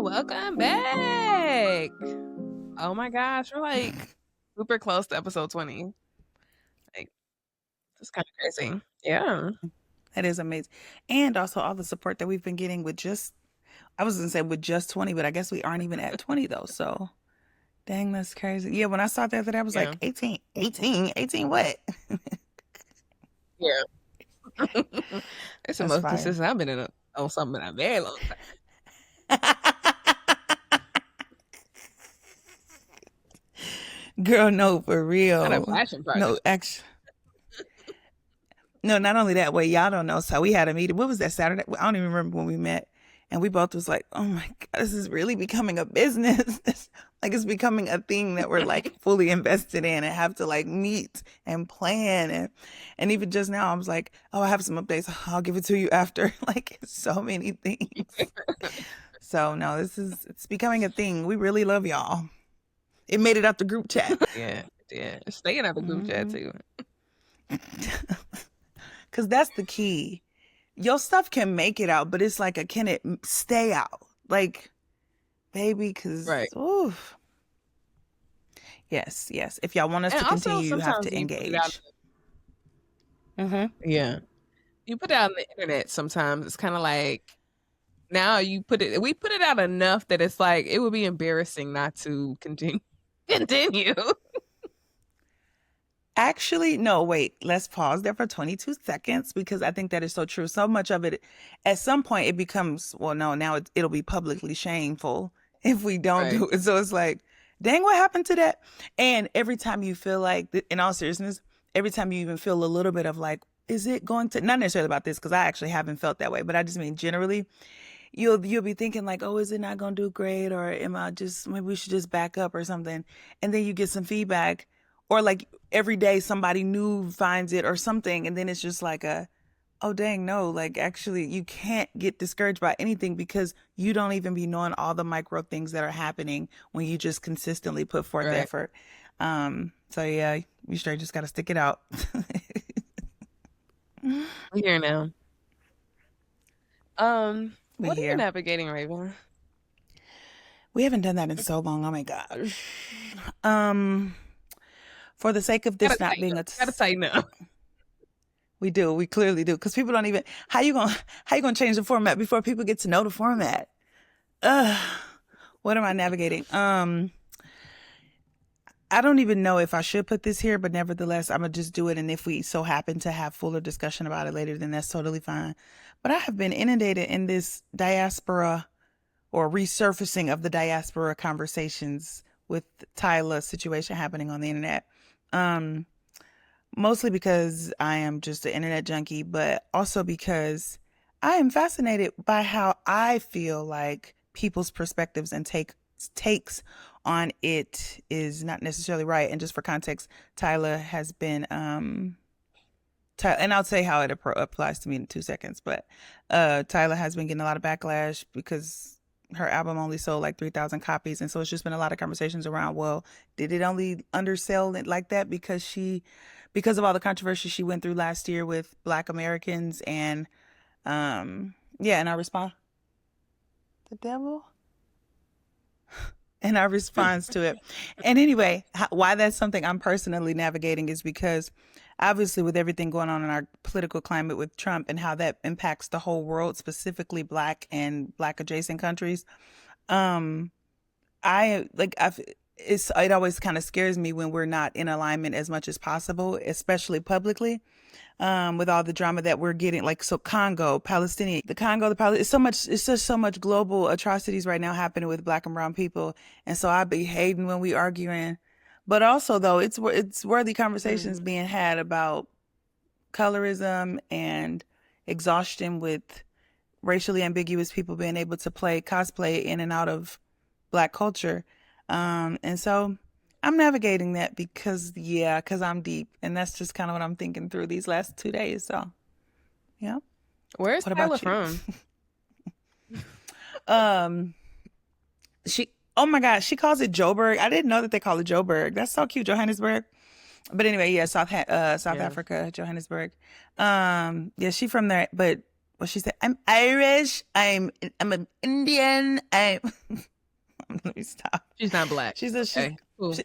welcome back. Oh my gosh, we're like super close to episode 20. Like, it's kind of crazy. Yeah. That is amazing. And also all the support that we've been getting with I was going to say with just 20, but I guess we aren't even at 20 though. So dang, that's crazy. Yeah, when I saw that I was Yeah. like 18 what? Yeah. It's the That's most fire. consistent I've been on something in a very long time. Girl, no, for Not a real. passion No, project. actually. No, not only that way, y'all don't know. So we had a meeting. What was that Saturday? I don't even remember when we met. And we both was like, oh my God, this is really becoming a business. Like it's becoming a thing that we're like fully invested in and have to like meet and plan. And even just now, I was like, oh, I have some updates. I'll give it to you after. Like it's so many things. So no, it's becoming a thing. We really love y'all. It made it out the group chat. Yeah. Staying out the group chat too. Because that's the key. Your stuff can make it out, but it's like, can it stay out? Like, baby, because, Right. oof. Yes. If y'all want us And to also, continue, you have sometimes to you put it out. engage. Yeah. You put it out on the internet sometimes. It's kind of like now we put it out enough that it's like it would be embarrassing not to continue. Actually, no, wait, let's pause there for 22 seconds because I think that is so true. So much of it, at some point, it becomes, well, no, now it'll be publicly shameful if we don't Right. do it. So it's like, dang, what happened to that? And every time you feel like, in all seriousness, every time you even feel a little bit of like, is it going to, not necessarily about this, because I actually haven't felt that way, but I just mean generally, you'll be thinking like, oh, is it not going to do great? Or am I just, maybe we should just back up or something. And then you get some feedback or like every day somebody new finds it or something. And then it's just like oh, dang, no, like actually you can't get discouraged by anything because you don't even be knowing all the micro things that are happening when you just consistently put forth Right. effort. So yeah, you straight just got to stick it out. We're here now. What are you navigating, Raven? We haven't done that in so long. Oh my gosh. For the sake of this not being gotta tighten up. We do. We clearly do. Because people don't even, how you gonna change the format before people get to know the format? What am I navigating? I don't even know if I should put this here, but nevertheless, I'm gonna just do it. And if we so happen to have fuller discussion about it later, then that's totally fine. But I have been inundated in this diaspora or resurfacing of the diaspora conversations with Tyla situation happening on the internet. Mostly because I am just an internet junkie, but also because I am fascinated by how I feel like people's perspectives and takes on it is not necessarily right. And just for context, Tyla has been and I'll say how it applies to me in 2 seconds, but Tyla has been getting a lot of backlash because her album only sold like 3,000 copies. And so it's just been a lot of conversations around, well, did it only undersell it like that because of all the controversy she went through last year with Black Americans and and our response, the devil, and our response to it. And anyway, why that's something I'm personally navigating is because obviously with everything going on in our political climate with Trump and how that impacts the whole world, specifically Black and Black adjacent countries, it always kind of scares me when we're not in alignment as much as possible, especially publicly, with all the drama that we're getting, like, so Congo, Palestinian, it's just so much global atrocities right now happening with Black and brown people. And so I be hating when we arguing, but also though, it's worthy conversations being had about colorism and exhaustion with racially ambiguous people being able to cosplay in and out of Black culture. And so I'm navigating that because I'm deep, and that's just kind of what I'm thinking through these last 2 days. So, yeah. Where's Tyla from? Oh my God, she calls it Joburg. I didn't know that they call it Joburg. That's so cute, Johannesburg. But anyway, yeah, South Africa, Johannesburg. Yeah, she from there, but what she said. I'm Irish. I'm an Indian. I'm. Let me stop. She's not black. She said she's. Okay, cool. She,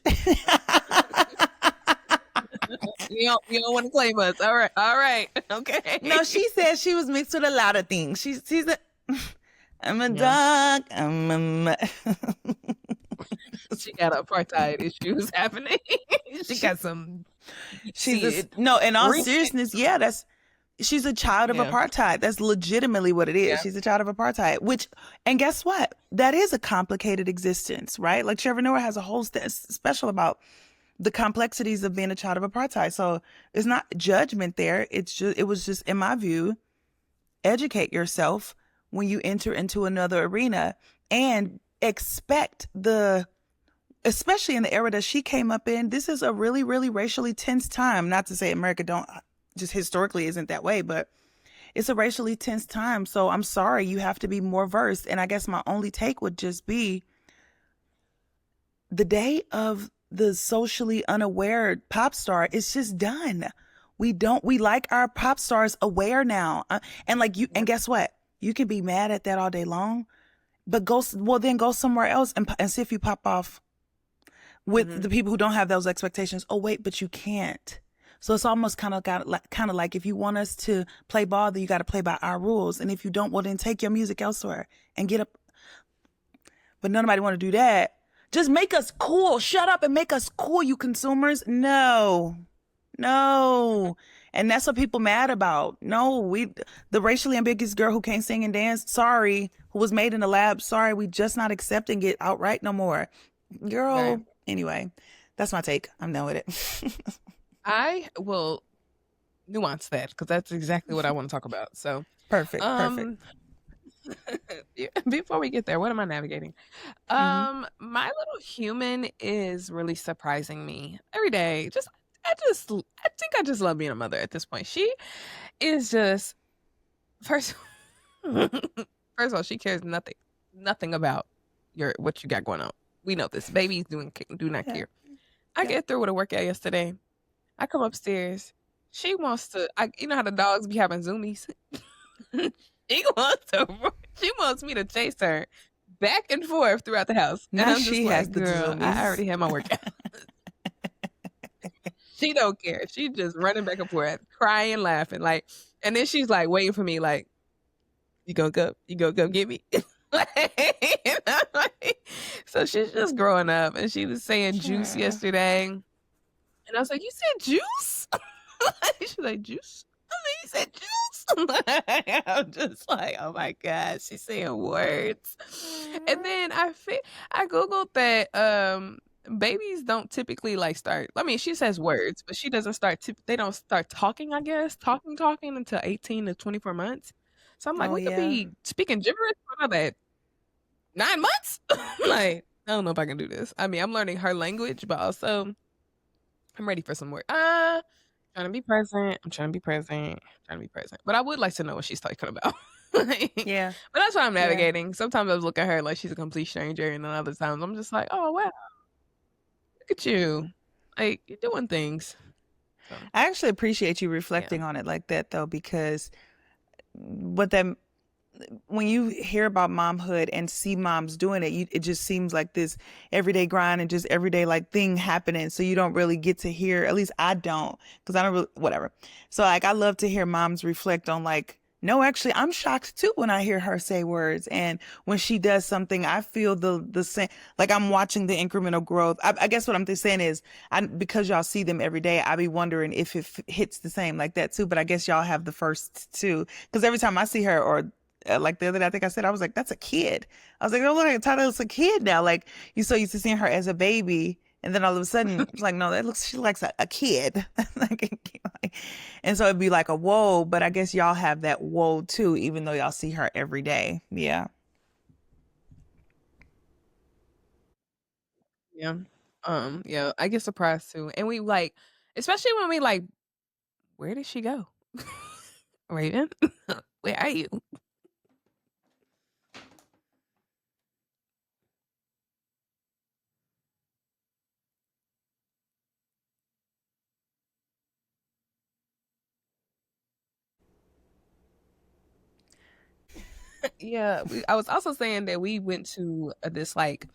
You don't want to claim us. All right. Okay. no, she said she was mixed with a lot of things. She's a. I'm a Yeah, dog. she got apartheid issues happening. She she, got some deep she's a seated no. In all root seriousness, issues. yeah, that's she's a child of Yeah, apartheid. That's legitimately what it is. yeah, She's a child of apartheid. Which, and guess what? That is a complicated existence, right? Like Trevor Noah has a whole special about the complexities of being a child of apartheid. So it's not judgment there. It was just, in my view, educate yourself when you enter into another arena and expect especially in the era that she came up in, this is a really, really racially tense time. Not to say America don't just historically isn't that way, but it's a racially tense time. So I'm sorry, you have to be more versed. And I guess my only take would just be the day of the socially unaware pop star is just done. We like our pop stars aware now. And like you, yeah. and guess what? You can be mad at that all day long, but then go somewhere else and see if you pop off with Hmm. the people who don't have those expectations. Oh wait, but you can't. So it's almost kind of like if you want us to play ball, then you got to play by our rules. And if you don't, well then take your music elsewhere and get up. But nobody want to do that. Just make us cool. Shut up and make us cool, you consumers. No, no. And that's what people mad about. No, the racially ambiguous girl who can't sing and dance, sorry, who was made in the lab, sorry, we just not accepting it outright no more. Right. Girl, anyway, that's my take. I'm done with it. I will nuance that because that's exactly what I want to talk about. So, Perfect, perfect. um, before we get there, what am I navigating? Hmm. My little human is really surprising me every day. I think I just love being a mother at this point. She is just first, first of all, she cares nothing about what you got going on. We know this. Babies do not Yeah, care. I yeah. get through with a workout yesterday. I come upstairs. She wants to. You know how the dogs be having zoomies. she wants to. She wants me to chase her back and forth throughout the house, and Now I'm just she has like, the girl, I zoomies. already had my workout. She don't care. She just running back and forth, crying, laughing, like, and then she's like waiting for me, like, you gonna go get me. And I'm like, so she's just growing up, and she was saying juice Sure. yesterday, and I was like, you said juice? She's like, juice? I mean, you said juice? I'm just like, oh my god, she's saying words. And then I googled that babies don't typically like start. I mean, she says words, but she doesn't start. They don't start talking. I guess talking until 18 to 24 months. So I'm like, Oh we could yeah. be speaking gibberish for another 9 months. Like, I don't know if I can do this. I mean, I'm learning her language, but also I'm ready for some more. Trying to be present. I'm trying to be present. Trying to be present. But I would like to know what she's talking about. Like, Yeah. but that's what I'm Yeah. navigating. Sometimes I look at her like she's a complete stranger, and then other times I'm just like, oh wow, look at you, like you're doing things. So I actually appreciate you yeah, reflecting on it like that though, because what that when you hear about momhood and see moms doing it, it just seems like this everyday grind and just everyday like thing happening. So you don't really get to hear, at least I don't, because I don't really, whatever. So like, I love to hear moms reflect on like, no, actually, I'm shocked too when I hear her say words. And when she does something, I feel the same, like I'm watching the incremental growth. I guess what I'm just saying is, because y'all see them every day, I be wondering if it hits the same like that too. But I guess y'all have the first two, because every time I see her, or like the other day, I think I said, I was like, that's a kid. I was like, oh, look, Tyla's a kid now. Like, you so used to seeing her as a baby. And then all of a sudden, it's like, no, she likes a kid. Like, and so it'd be like a whoa, but I guess y'all have that whoa too, even though y'all see her every day. Yeah. yeah, yeah. I get surprised too, and we like, especially when we like, where did she go, Raven? Where are you? Yeah, I was also saying that we went to this like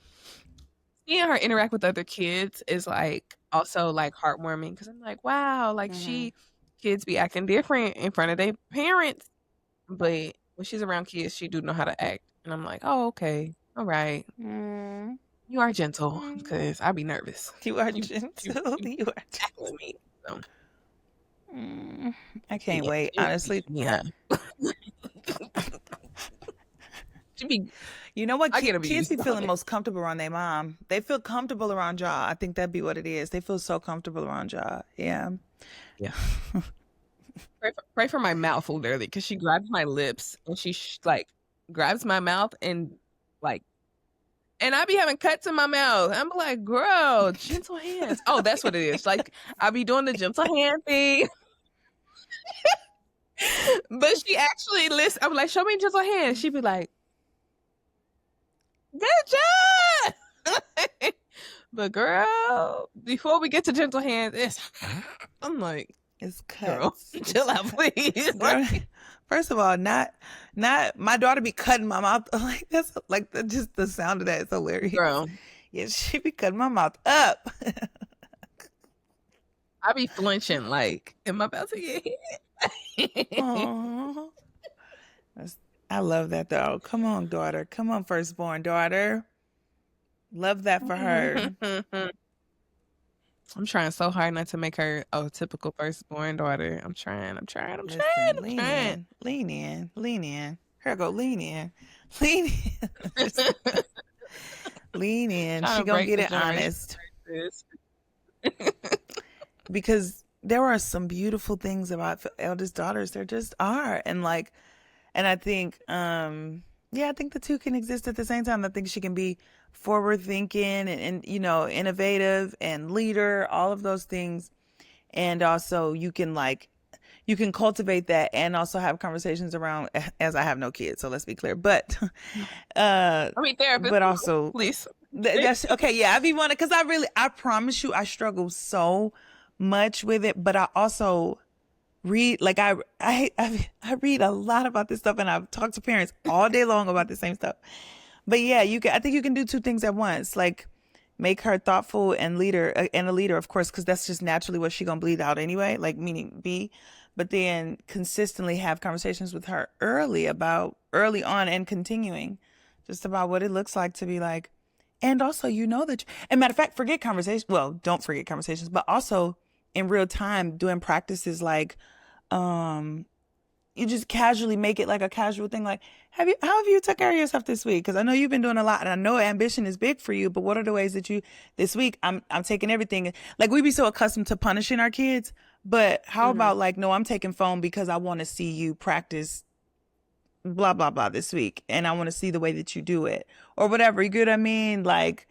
seeing her interact with other kids is like also like heartwarming because I'm like, wow, like Mm-hmm. kids be acting different in front of their parents, but when she's around kids, she do know how to act, and I'm like, oh, okay, all right, Mm-hmm. you are gentle because I be nervous. You are You gentle. you You are act with me, so gentle. I can't yeah, wait. Honestly, yeah. She be, you know what? I get Kids be abused on feeling it. most comfortable around their mom. They feel comfortable around y'all. I think that'd be what it is. They feel so comfortable around y'all. Yeah. Yeah. Pray for my mouth literally because she grabs my lips and she like grabs my mouth and like, and I be having cuts in my mouth. I'm like, girl, gentle hands. Oh, that's what it is. Like I be doing the gentle hand thing, but she actually listen. I'm like, show me gentle hands. She'd be like, good job. But girl, before we get to gentle hands, it's I'm like, It's girl, cuts. chill out, please. Girl, first of all, not my daughter be cutting my mouth like that's like just the sound of that is hilarious. Girl, Yeah, she be cutting my mouth up. I be flinching like, am I about to get hit? Aww. I love that though. Come on, daughter. Come on, firstborn daughter. Love that for her. I'm trying so hard not to make her a typical firstborn daughter. I'm trying. Listen, lean in, lean in, lean in. Here go, lean in, lean in. Just lean in. Trying She to gonna break get the it generation honest. curses. Because there are some beautiful things about eldest daughters. There just are. And like, and I think, yeah, I think the two can exist at the same time. I think she can be forward thinking and you know, innovative and leader, all of those things. And also you can like, you can cultivate that and also have conversations around, as I have no kids, so let's be clear, but I mean, therapist, but also please. that's okay. Yeah, I be wanting, because I promise you, I struggle so much with it, but I also read like I read a lot about this stuff, and I've talked to parents all day long about the same stuff. But yeah, you can. I think you can do two things at once, like make her thoughtful and leader and a leader, of course, because that's just naturally what she gonna bleed out anyway. Like meaning be, but then consistently have conversations with her early on and continuing, just about what it looks like to be like. And also, you know that, and matter of fact, forget conversations. Well, don't forget conversations, but also in real time doing practices like, um, you just casually make it like a casual thing. Like, how have you took care of yourself this week? Because I know you've been doing a lot, and I know ambition is big for you. But what are the ways that you this week? I'm taking everything. Like we be so accustomed to punishing our kids, but how about like, no, I'm taking phone because I want to see you practice blah blah blah this week, and I want to see the way that you do it, or whatever. You get what I mean? Like,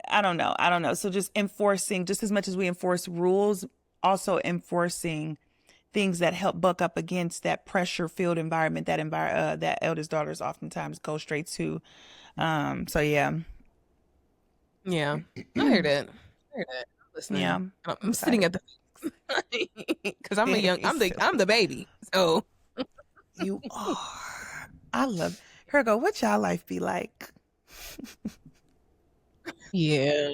I don't know. So just enforcing, just as much as we enforce rules, also enforcing things that help buck up against that pressure filled environment that eldest daughters oftentimes go straight to. So yeah. Yeah, I hear that. I hear that. I'm Yeah, listening. I'm I'm sitting excited. at the because I'm a young. I'm the baby. So You are. I love. Here we go. What y'all life be like? yeah,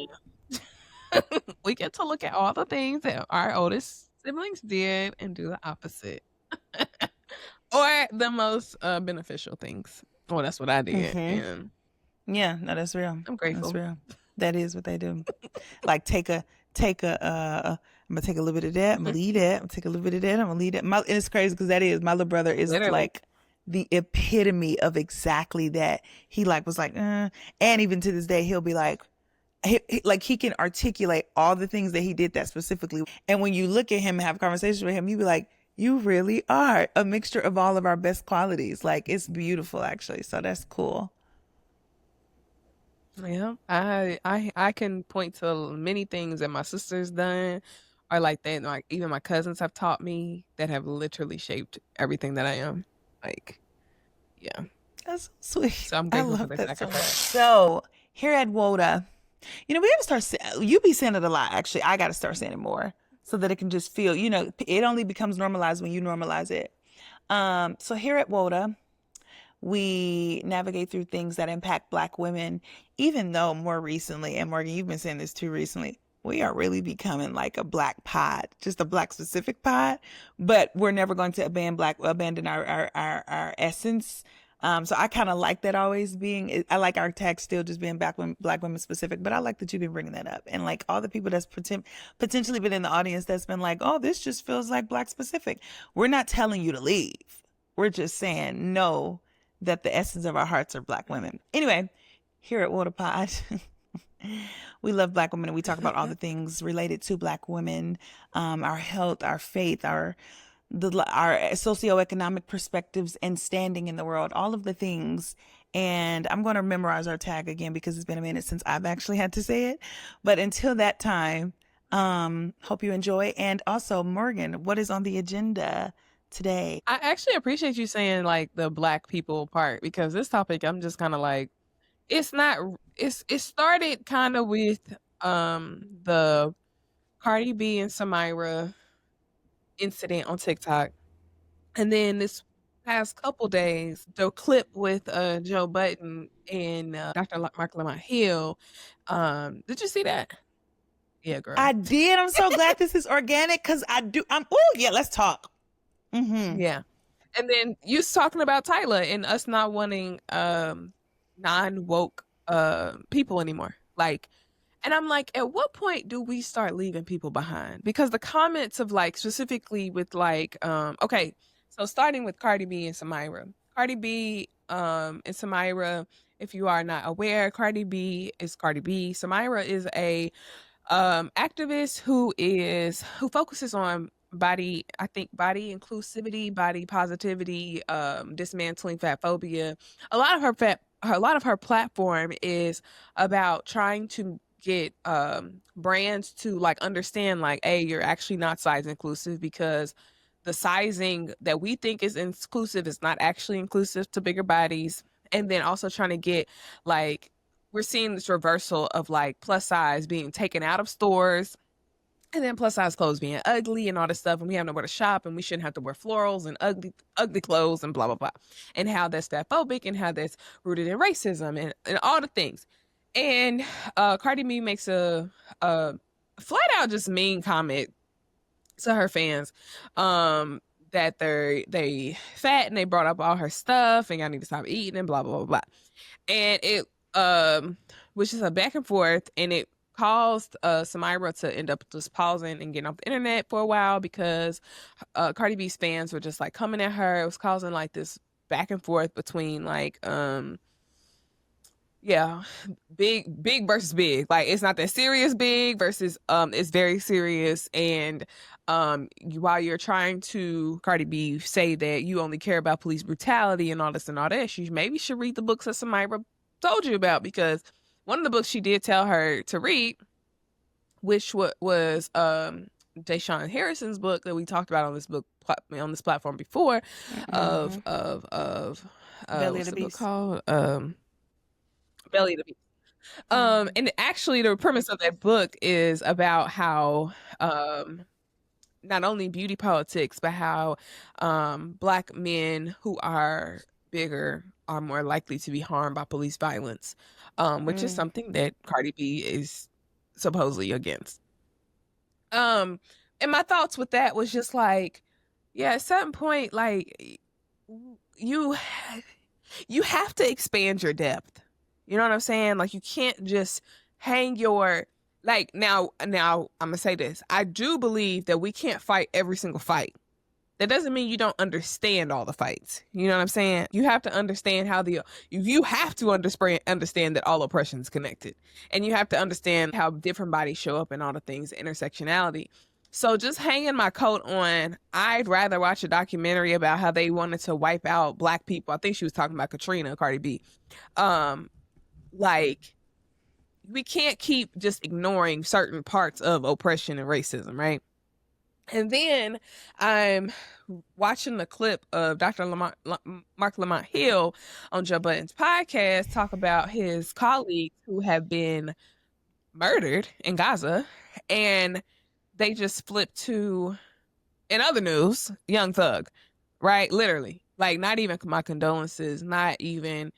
we get to look at all the things that our oldest siblings did and do the opposite, or the most beneficial things. Well, that's what I did, Mm-hmm. and Yeah, no, that's real. I'm That's grateful. real. That is what they do. Like I'm gonna take a little bit of that. I'm gonna leave that. I'm gonna take a little bit of that. I'm gonna leave that. And it's crazy because that is my little brother is Literally, like the epitome of exactly that. He like was like, and even to this day, he'll be like, like he can articulate all the things that he did that specifically. And when you look at him and have conversations with him, you be like, you really are a mixture of all of our best qualities. Like it's beautiful, actually. So that's cool. yeah. I can point to many things that my sister's done, or like that. Like even my cousins have taught me that have literally shaped everything that I am. Like, yeah. That's so sweet. So I'm I grateful for love their that so much. sacrifice. So here at WOTA, you know, we have to start. You be saying it a lot. Actually, I got to start saying it more so that it can just feel. You know, it only becomes normalized when you normalize it. So here at WOTA, we navigate through things that impact Black women, even though more recently, and Morgan, you've been saying this too recently, we are really becoming like a Black pod, just a Black specific pod, but we're never going to abandon our essence. So I kind of like that always being, I like our tag still just being Black women specific, but I like that you've been bringing that up. And like all the people that's potentially been in the audience that's been like, oh, this just feels like Black specific. We're not telling you to leave. We're just saying no, that the essence of our hearts are Black women. Anyway, here at WOTA Pod, we love Black women and we talk about all the things related to Black women, our health, our faith, our socioeconomic perspectives and standing in the world, all of the things. And I'm going to memorize our tag again because it's been a minute since I've actually had to say it. But until that time, hope you enjoy. And also, Morgan, what is on the agenda today? I actually appreciate you saying like the Black people part, because this topic, I'm just kind of like, it started kind of with the Cardi B and Samira incident on TikTok. And then this past couple days, the clip with Joe Budden and Dr. Marc Lamont Hill. Did you see that? Yeah, girl. I did. I'm so glad this is organic because let's talk. Mm-hmm. Yeah. And then you was talking about Tyla and us not wanting non-woke people anymore. Like, and I'm like, at what point do we start leaving people behind? Because the comments of like, specifically with like, okay, so starting with Cardi B and Samira. Cardi B and Samira, if you are not aware, Cardi B is Cardi B. Samira is a activist who focuses on body inclusivity, body positivity, dismantling fat phobia. A lot of her platform is about trying to get brands to like understand like, hey, you're actually not size inclusive, because the sizing that we think is inclusive is not actually inclusive to bigger bodies. And then also trying to get like, we're seeing this reversal of like plus size being taken out of stores, and then plus size clothes being ugly and all this stuff, and we have nowhere to shop, and we shouldn't have to wear florals and ugly clothes and blah blah blah, and how that's fatphobic and how that's rooted in racism and all the things. And Cardi B makes a flat out just mean comment to her fans, that they fat and they brought up all her stuff and y'all need to stop eating and blah blah blah blah. And it was just a back and forth, and it caused Samira to end up just pausing and getting off the internet for a while, because Cardi B's fans were just like coming at her. It was causing like this back and forth between like big versus big. Like, it's not that serious big versus it's very serious. And while you're trying to, Cardi B, say that you only care about police brutality and all this and all that, you maybe should read the books that Samira told you about, because one of the books she did tell her to read, which was Deshaun Harrison's book that we talked about on this platform before, of Belly of what's the the book Beast. called? Belly of the Beast. And actually the premise of that book is about how not only beauty politics, but how Black men who are bigger are more likely to be harmed by police violence, which is something that Cardi B is supposedly against. And my thoughts with that was just like, yeah, at a certain point, like, you have to expand your depth. You know what I'm saying? Like, you can't just hang your, like, now I'm gonna say this. I do believe that we can't fight every single fight. That doesn't mean you don't understand all the fights. You know what I'm saying? You have to understand you have to understand that all oppression is connected. And you have to understand how different bodies show up and all the things, intersectionality. So just hanging my coat on, I'd rather watch a documentary about how they wanted to wipe out Black people. I think she was talking about Katrina, Cardi B. Like, we can't keep just ignoring certain parts of oppression and racism, right? And then I'm watching the clip of Dr. Marc Lamont Hill on Joe Budden's podcast talk about his colleagues who have been murdered in Gaza, and they just flipped to, in other news, Young Thug, right? Literally. Like, not even my condolences, not even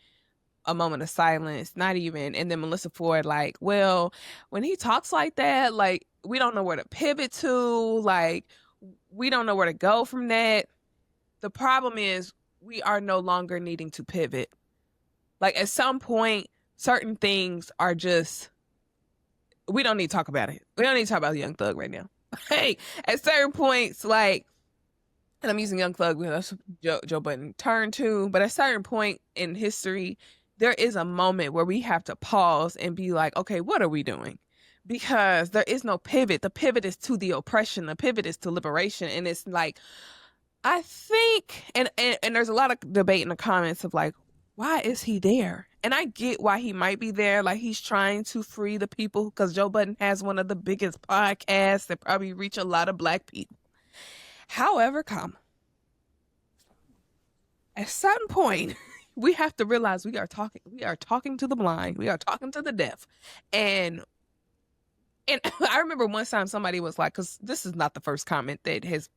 a moment of silence, not even. And then Melissa Ford, like, well, when he talks like that, like, we don't know where to pivot to. Like, we don't know where to go from that. The problem is we are no longer needing to pivot. Like, at some point, certain things are just, we don't need to talk about it. We don't need to talk about Young Thug right now. Hey, at certain points, like, and I'm using Young Thug because that's Joe Budden turned to, but at a certain point in history, there is a moment where we have to pause and be like, okay, what are we doing? Because there is no pivot. The pivot is to the oppression. The pivot is to liberation. And it's like, I think, and there's a lot of debate in the comments of like, why is he there? And I get why he might be there. Like, he's trying to free the people because Joe Budden has one of the biggest podcasts that probably reach a lot of Black people. However, at some point, we have to realize we are talking to the blind, we are talking to the deaf. And I remember one time somebody was like, because this is not the first comment that has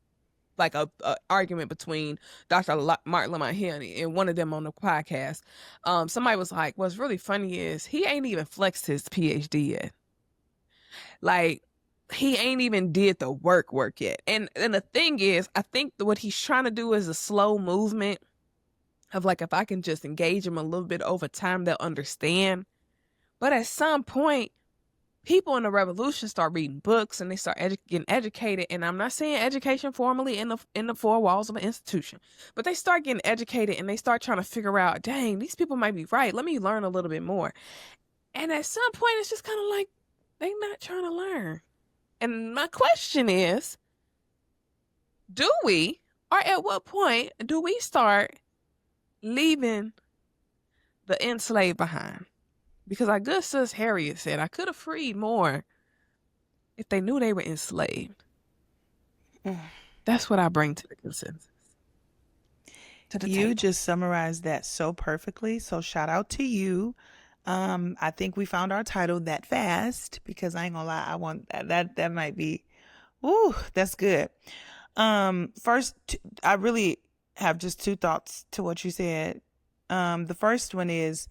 like a argument between Dr. Marc Lamont and one of them on the podcast. Somebody was like, what's really funny is he ain't even flexed his PhD yet. Like, he ain't even did the work yet. And the thing is, I think what he's trying to do is a slow movement of like, if I can just engage them a little bit over time, they'll understand. But at some point, people in the revolution start reading books and they start getting educated. And I'm not saying education formally in the four walls of an institution, but they start getting educated and they start trying to figure out, dang, these people might be right. Let me learn a little bit more. And at some point, it's just kind of like, they're not trying to learn. And my question is, do we, or at what point do we start leaving the enslaved behind? Because our good sis Harriet said, I could have freed more if they knew they were enslaved. That's what I bring to the consensus. To the You table. just summarized that so perfectly. So shout out to you. I think we found our title that fast, because I ain't gonna lie, I want that might be, ooh, that's good. First, I really have just two thoughts to what you said. The first one is,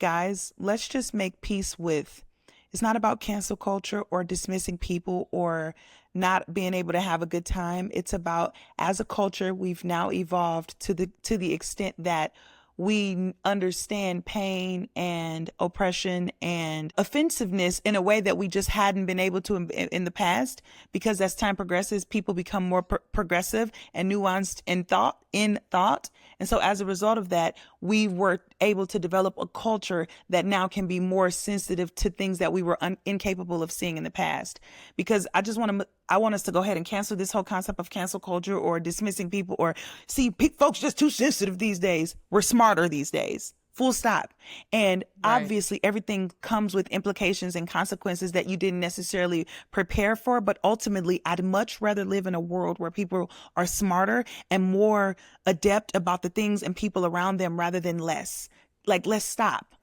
guys, let's just make peace with, it's not about cancel culture or dismissing people or not being able to have a good time. It's about, as a culture, we've now evolved to the extent that we understand pain and oppression and offensiveness in a way that we just hadn't been able to in the past, because as time progresses, people become more progressive and nuanced in thought. And so as a result of that, we were able to develop a culture that now can be more sensitive to things that we were incapable of seeing in the past. Because I want us to go ahead and cancel this whole concept of cancel culture or dismissing people or folks just too sensitive these days. We're smarter these days. Full stop. And obviously everything comes with implications and consequences that you didn't necessarily prepare for. But ultimately, I'd much rather live in a world where people are smarter and more adept about the things and people around them rather than less. Like, let's stop.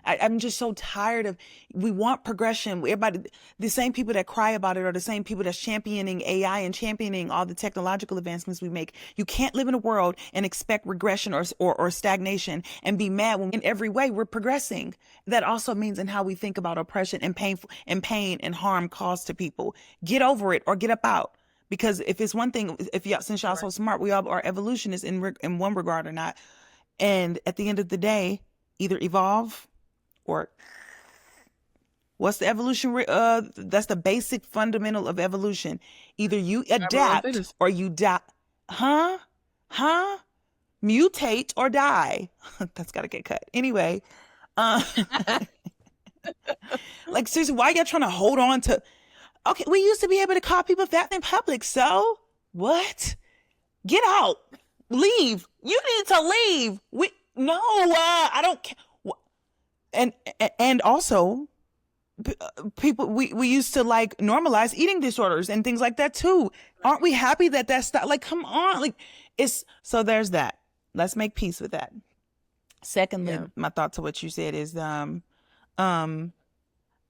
I'm just so tired of, we want progression. Everybody, the same people that cry about it are the same people that's championing AI and championing all the technological advancements we make. You can't live in a world and expect regression or stagnation and be mad when in every way we're progressing. That also means in how we think about oppression and pain and harm caused to people. Get over it or get up out. Because if it's one thing, since y'all so smart, we all are evolutionists in one regard or not. And at the end of the day, either evolve or what's the evolution? That's the basic fundamental of evolution. Either you adapt or you die. Mutate or die. That's got to get cut. Anyway. Like, seriously, why are y'all trying to hold on to, okay, we used to be able to call people fat in public. So what? Get out. Leave. You need to leave. I don't care. And also, people, we used to like normalize eating disorders and things like that too. Aren't we happy that that's like, come on, like so there's that. Let's make peace with that. Secondly, my thought to what you said is,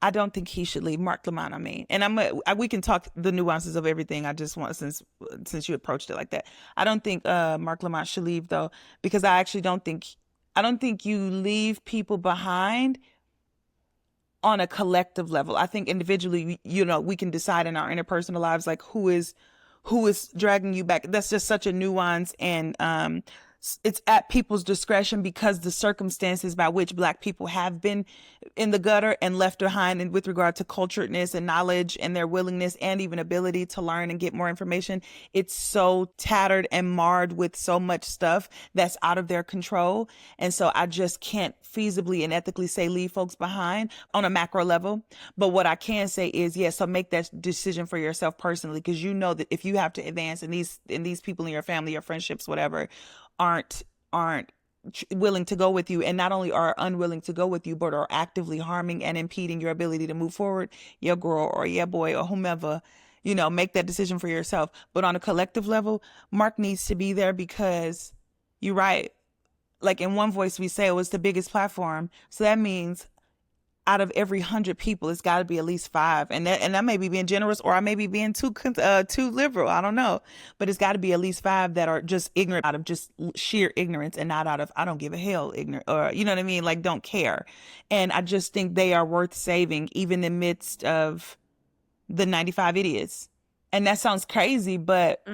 I don't think he should leave. Marc Lamont, I mean. And we can talk the nuances of everything. I just want, since you approached it like that. I don't think Marc Lamont should leave though, because I actually don't think you leave people behind on a collective level. I think individually, we can decide in our interpersonal lives, like who is dragging you back. That's just such a nuance, and it's at people's discretion, because the circumstances by which Black people have been in the gutter and left behind, and with regard to culturedness and knowledge and their willingness and even ability to learn and get more information, it's so tattered and marred with so much stuff that's out of their control. And so I just can't feasibly and ethically say leave folks behind on a macro level. But what I can say is, yes, so make that decision for yourself personally, because you know that if you have to advance, and these people in your family, your friendships, whatever, aren't willing to go with you, and not only are unwilling to go with you, but are actively harming and impeding your ability to move forward, your girl or your boy or whomever, make that decision for yourself. But on a collective level, Marc needs to be there, because you're right. Like in One Voice, we say it was the biggest platform. So that means out of every 100 people, it's got to be at least 5. And that may be being generous, or I may be being too liberal. I don't know. But it's got to be at least 5 that are just ignorant out of just sheer ignorance, and not out of, I don't give a hell, ignorant, or, you know what I mean? Like, don't care. And I just think they are worth saving, even in the midst of the 95 idiots. And that sounds crazy, but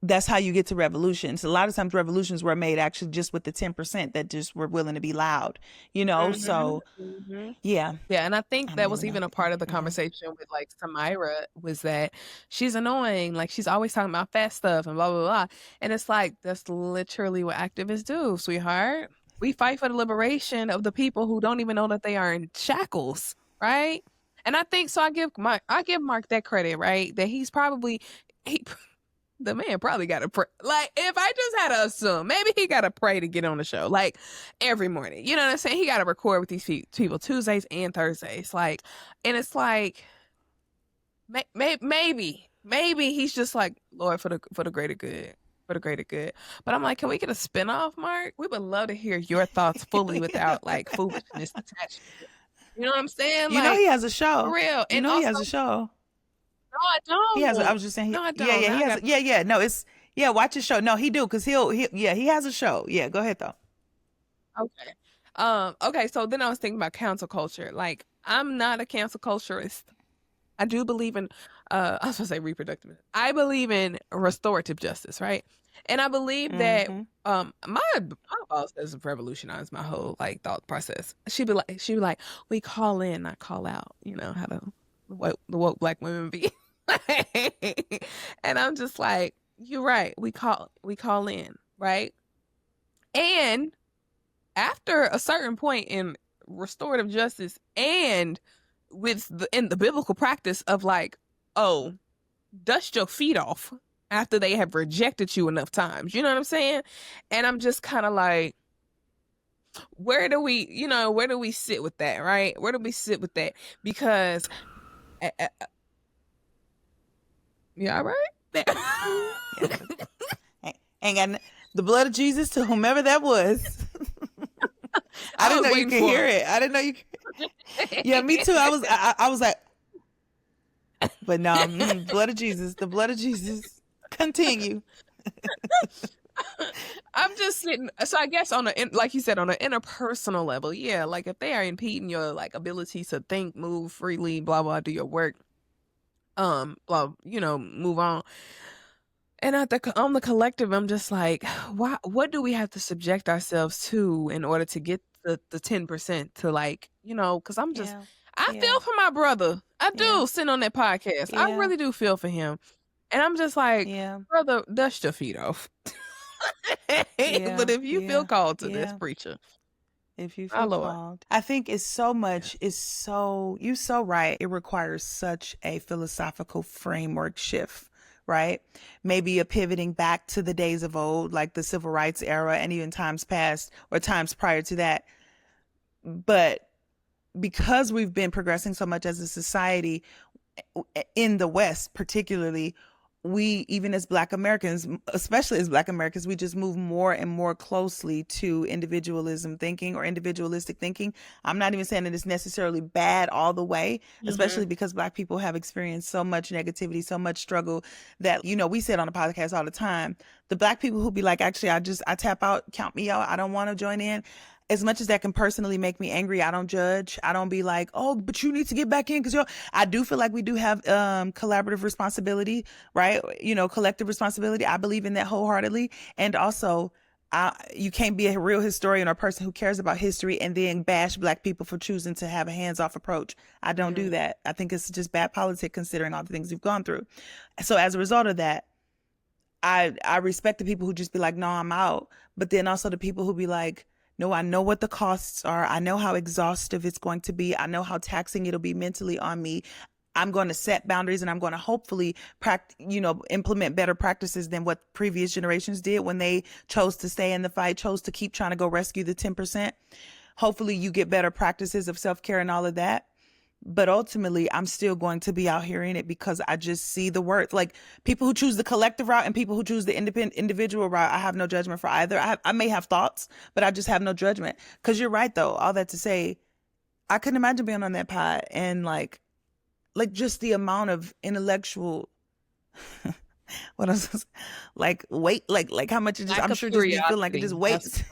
that's how you get to revolutions. A lot of times revolutions were made actually just with the 10% that just were willing to be loud, so yeah. Yeah, and I think that was even a part of the conversation with like Samira, was that she's annoying. Like, she's always talking about fat stuff and blah, blah, blah. And it's like, that's literally what activists do, sweetheart. We fight for the liberation of the people who don't even know that they are in shackles, right? And I think, so I give Marc that credit, right? That the man probably got to pray. Like, if I just had to assume, maybe he got to pray to get on the show, like, every morning. You know what I'm saying? He got to record with these people Tuesdays and Thursdays. Like, and it's like, maybe he's just like, Lord, for the greater good. For the greater good. But I'm like, can we get a spinoff, Marc? We would love to hear your thoughts fully without like foolishness attached to it. You know what I'm saying? He has a show. For real. And also, he has a show. No, I don't. I was just saying. No, I don't. Yeah. No, it's, watch his show. No, he do, because he has a show. Yeah, go ahead though. Okay. Okay. So then I was thinking about cancel culture. Like, I'm not a cancel culturist. I do believe in, I was gonna say reproductive. I believe in restorative justice, right? And I believe that my boss has revolutionized my whole like thought process. She'd be like, we call in, not call out. You know how the woke Black women be. And I'm just like, you're right. We call in, right? And after a certain point in restorative justice, and in the biblical practice of like, oh, dust your feet off after they have rejected you enough times. You know what I'm saying? And I'm just kind of like, where do we sit with that, right? Where do we sit with that? Because yeah, all right. Ain't got the blood of Jesus to whomever that was. I didn't know you could hear it. I didn't know you could. Yeah, me too. I was like, but no, blood of Jesus, the blood of Jesus. Continue. I'm just sitting. So I guess like you said, on an interpersonal level, yeah, like if they are impeding your like ability to think, move freely, blah blah, do your work, blah, move on. And on the collective, I'm just like, what do we have to subject ourselves to in order to get the 10% to like, because I'm just, I feel for my brother. I do, sitting on that podcast. I really do feel for him. And I'm just like, brother, dust your feet off. But if you feel called to this, preacher. If you feel called. I think you're so right. It requires such a philosophical framework shift, right? Maybe a pivoting back to the days of old, like the civil rights era, and even times past or times prior to that. But because we've been progressing so much as a society in the West, particularly, we, even as Black Americans, especially as Black Americans, we just move more and more closely to individualism thinking or individualistic thinking. I'm not even saying that it's necessarily bad all the way, especially because Black people have experienced so much negativity, so much struggle that, you know, we said on the podcast all the time, the Black people who be like, actually, I tap out, count me out, I don't want to join in. As much as that can personally make me angry, I don't judge. I don't be like, oh, but you need to get back in, because I do feel like we do have collaborative responsibility, right? You know, collective responsibility. I believe in that wholeheartedly. And also, you can't be a real historian or a person who cares about history and then bash Black people for choosing to have a hands-off approach. I don't do that. I think it's just bad politics considering all the things we've gone through. So as a result of that, I respect the people who just be like, no, I'm out. But then also the people who be like, no, I know what the costs are. I know how exhaustive it's going to be. I know how taxing it'll be mentally on me. I'm going to set boundaries, and I'm going to hopefully implement better practices than what previous generations did when they chose to stay in the fight, chose to keep trying to go rescue the 10%. Hopefully you get better practices of self-care and all of that. But ultimately, I'm still going to be out here in it because I just see the worth. Like, people who choose the collective route and people who choose the individual route, I have no judgment for either. I may have thoughts, but I just have no judgment. Because you're right, though. All that to say, I couldn't imagine being on that pod and like just the amount of intellectual, what else? Like weight, like how much it just, I'm sure just be feeling like it just weights.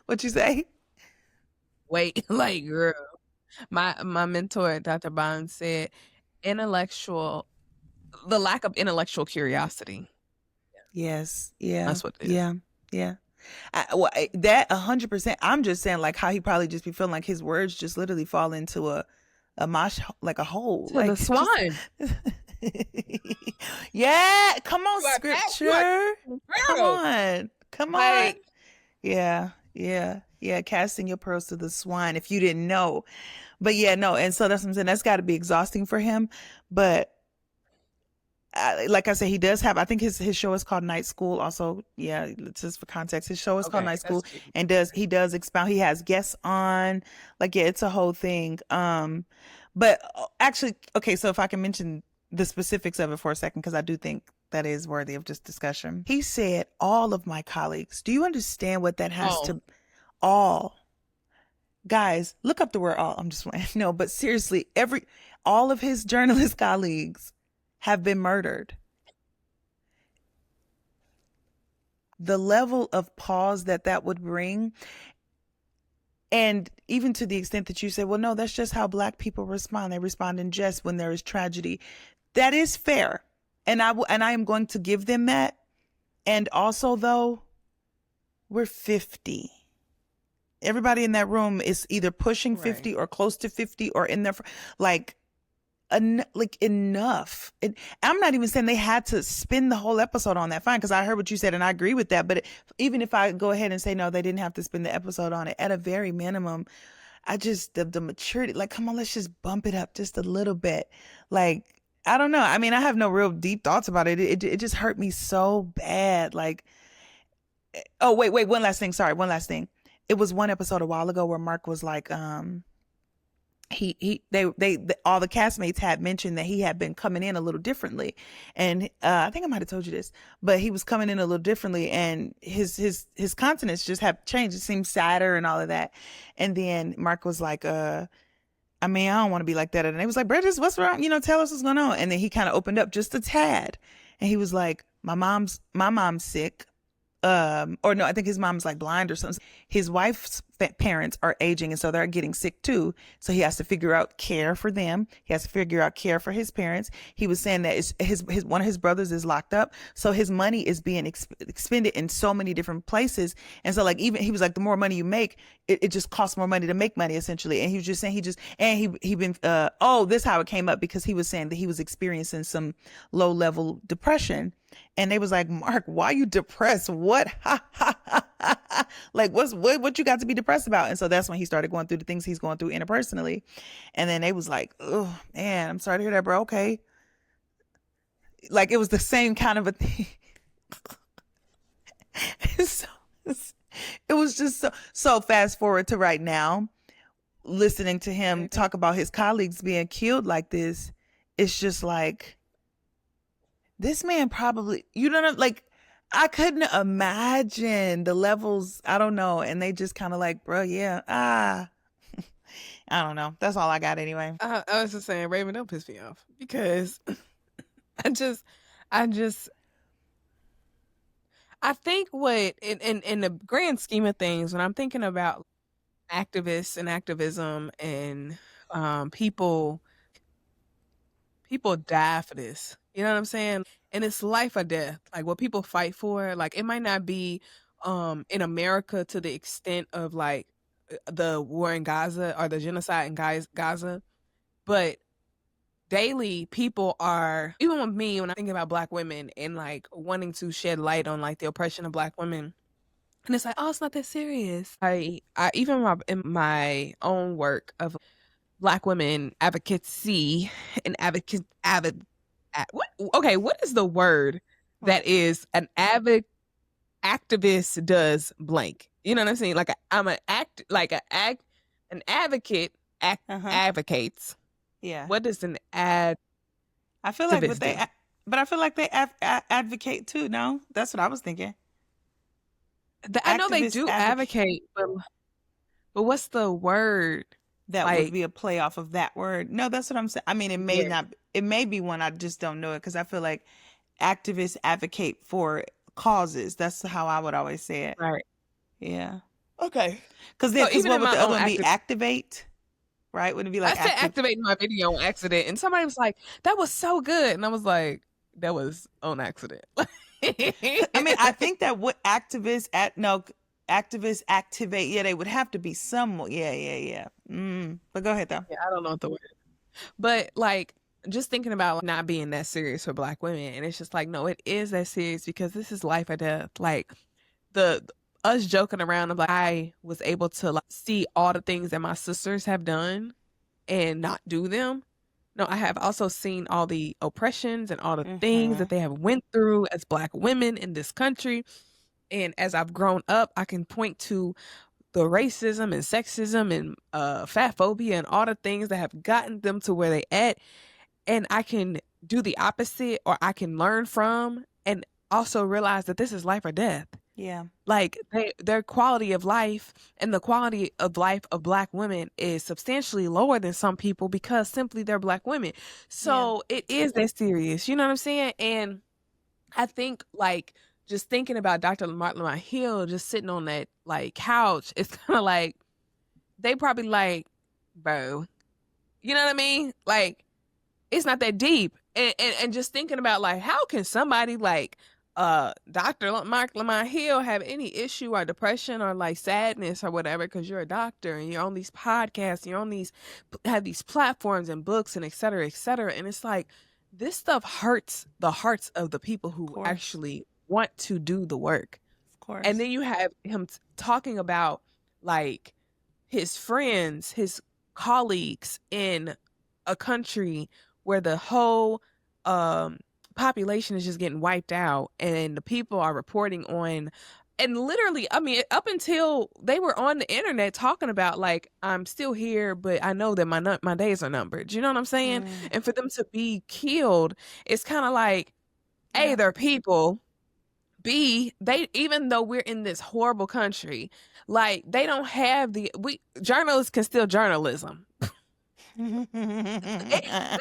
What you say? Wait, like, girl. My mentor, Dr. Bond, said the lack of intellectual curiosity. Yes. Yeah. That's what it is. Yeah. Yeah. That 100%. I'm just saying, like, how he probably just be feeling like his words just literally fall into a mosh, like a hole. To like the swine. Yeah. Come on, scripture. Come on. Yeah. Casting your pearls to the swine, if you didn't know. But yeah, no. And so that's what I'm saying. That's got to be exhausting for him. But like I said, he does have, I think his show is called Night School. Also, yeah, just for context, his show is called Night School, and he does expound. He has guests on. Like, yeah, it's a whole thing. But actually, okay, so if I can mention the specifics of it for a second, because I do think that is worthy of just discussion. He said, all of my colleagues. Do you understand what that has to all? Guys, look up the word all. I'm just playing. No, but seriously, all of his journalist colleagues have been murdered. The level of pause that would bring, and even to the extent that you say, well, no, that's just how Black people respond. They respond in jest when there is tragedy. That is fair. And I am going to give them that. And also, though, we're 50. Everybody in that room is either pushing 50 or close to 50 or in there enough. I'm not even saying they had to spend the whole episode on that. Fine, because I heard what you said and I agree with that. But even if I go ahead and say no, they didn't have to spend the episode on it, at a very minimum, I just, the maturity, like, come on, let's just bump it up just a little bit. Like, I don't know. I mean, I have no real deep thoughts about it. It just hurt me so bad. Like, oh, wait, one last thing. Sorry, one last thing. It was one episode a while ago where Marc was like, all the castmates had mentioned that he had been coming in a little differently. And I think I might have told you this, but he was coming in a little differently, and his countenance just have changed. It seemed sadder and all of that. And then Marc was like, I mean, I don't want to be like that. And he was like, Bridges, what's wrong? Tell us what's going on. And then he kind of opened up just a tad. And he was like, my mom's sick. Or no, I think his mom's like blind or something. His wife's parents are aging, and so they're getting sick too. So he has to figure out care for them. He has to figure out care for his parents. He was saying that his one of his brothers is locked up, so his money is being expended in so many different places. And so, like, even he was like, the more money you make, it just costs more money to make money, essentially. And he was just saying this is how it came up, because he was saying that he was experiencing some low level depression. And they was like, Marc, why you depressed? What? Like, what you got to be depressed about? And so that's when he started going through the things he's going through interpersonally. And then they was like, oh man, I'm sorry to hear that, bro. Okay. Like, it was the same kind of a thing. It was just so fast forward to right now, listening to him talk about his colleagues being killed like this. It's just like, this man probably, you know, like, I couldn't imagine the levels. I don't know. And they just kind of like, bro, yeah, I don't know. That's all I got anyway. I was just saying, Raven, don't piss me off because I just, I just, I think what in the grand scheme of things, when I'm thinking about activists and activism and people die for this. You know what I'm saying? And it's life or death. Like what people fight for, like it might not be in America to the extent of like the war in Gaza or the genocide in Gaza, but daily people are, even with me when I think about black women and like wanting to shed light on like the oppression of black women. And it's like, oh, it's not that serious. I even in my own work of black women advocacy and what? Okay, what is the word What? that is an activist does blank? You know what I'm saying? Like I'm an advocate advocates. Yeah. What does an activist I feel like, do? but I feel like they advocate too. No, that's what I was thinking. I know they Activists do advocate. advocate, but what's the word? That would Like, be a play off of that word. No, that's what I'm saying. I mean, it may yeah, not, it may be one. I just don't know it because I feel like activists advocate for causes. That's how I would always say it. right. Yeah. Okay. So Because even what in would my the other own one be? Activate, right? Wouldn't it be I like said active? activate my video on accident, and somebody was like, "That was so good," and I was like, "That was on accident." I mean, I think that what activists activists activate. Yeah, they would have to be some. Yeah, yeah, yeah. But go ahead though. Yeah, I don't know what the word, but like just thinking about like, not being that serious for Black women, and it's just like, no, it is that serious because this is life or death. Like the us joking around of like I was able to like see all the things that my sisters have done and not do them. No, I have also seen all the oppressions and all the things Mm-hmm. that they have went through as Black women in this country. And as I've grown up, I can point to the racism and sexism and fat phobia and all the things that have gotten them to where they at. And I can do the opposite or I can learn from and also realize that this is life or death. Yeah. Like their quality of life and the quality of life of Black women is substantially lower than some people because simply they're Black women. Yeah. So it is that serious. You know what I'm saying? And I think like just thinking about Dr. Lamont Hill just sitting on that like couch, it's kind of like they probably like, bro, you know what I mean? Like it's not that deep. And just thinking about like how can somebody like Dr. Marc Lamont Hill have any issue or depression or like sadness or whatever because you're a doctor and you're on these podcasts, you're on these have these platforms and books and et cetera, et cetera. And it's like this stuff hurts the hearts of the people Of who course. actually want to do the work. Of And course. then you have him talking about like his friends, his colleagues in a country where the whole um population is just getting wiped out and the people are reporting on and literally I mean up until they were on the internet talking about like I'm still here but I know that my days are numbered. You know what I'm saying? Mm, And for them to be killed, it's kind of like A, yeah. they're people. B, they even though we're in this horrible country, like they don't have the we journalists can still journalism. They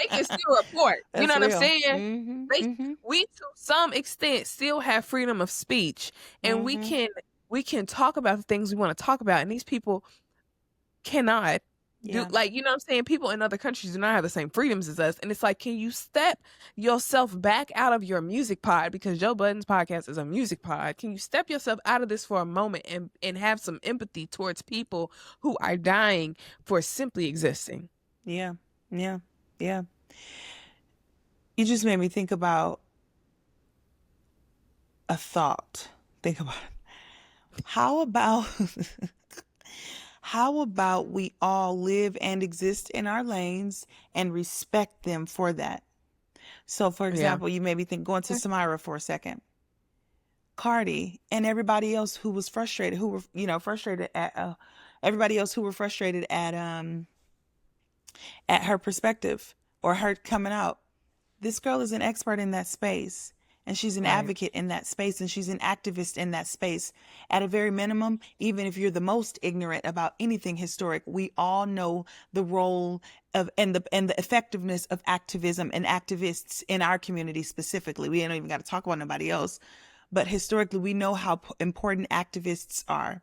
can still report. You know That's what I'm real. saying? Mm-hmm. They Mm-hmm. we to some extent still have freedom of speech and Mm-hmm. we can talk about the things we want to talk about and these people cannot do Yeah. like you know what I'm saying people in other countries do not have the same freedoms as us and it's like can you step yourself back out of your music pod because Joe Budden's podcast is a music pod, can you step yourself out of this for a moment and have some empathy towards people who are dying for simply existing. Yeah. Yeah. Yeah. You just made me think about a thought. Think about it. How about how about we all live and exist in our lanes and respect them for that? So for Yeah. example, you maybe think going to Samira for a second. Cardi and everybody else who was frustrated, who were, frustrated at everybody else who were frustrated at her perspective or her coming out. this girl is an expert in that space, and she's an Right. advocate in that space, and she's an activist in that space. At a very minimum, even if you're the most ignorant about anything historic, we all know the role of and the effectiveness of activism and activists in our community specifically. We don't even got to talk about nobody else, but historically, we know how important activists are.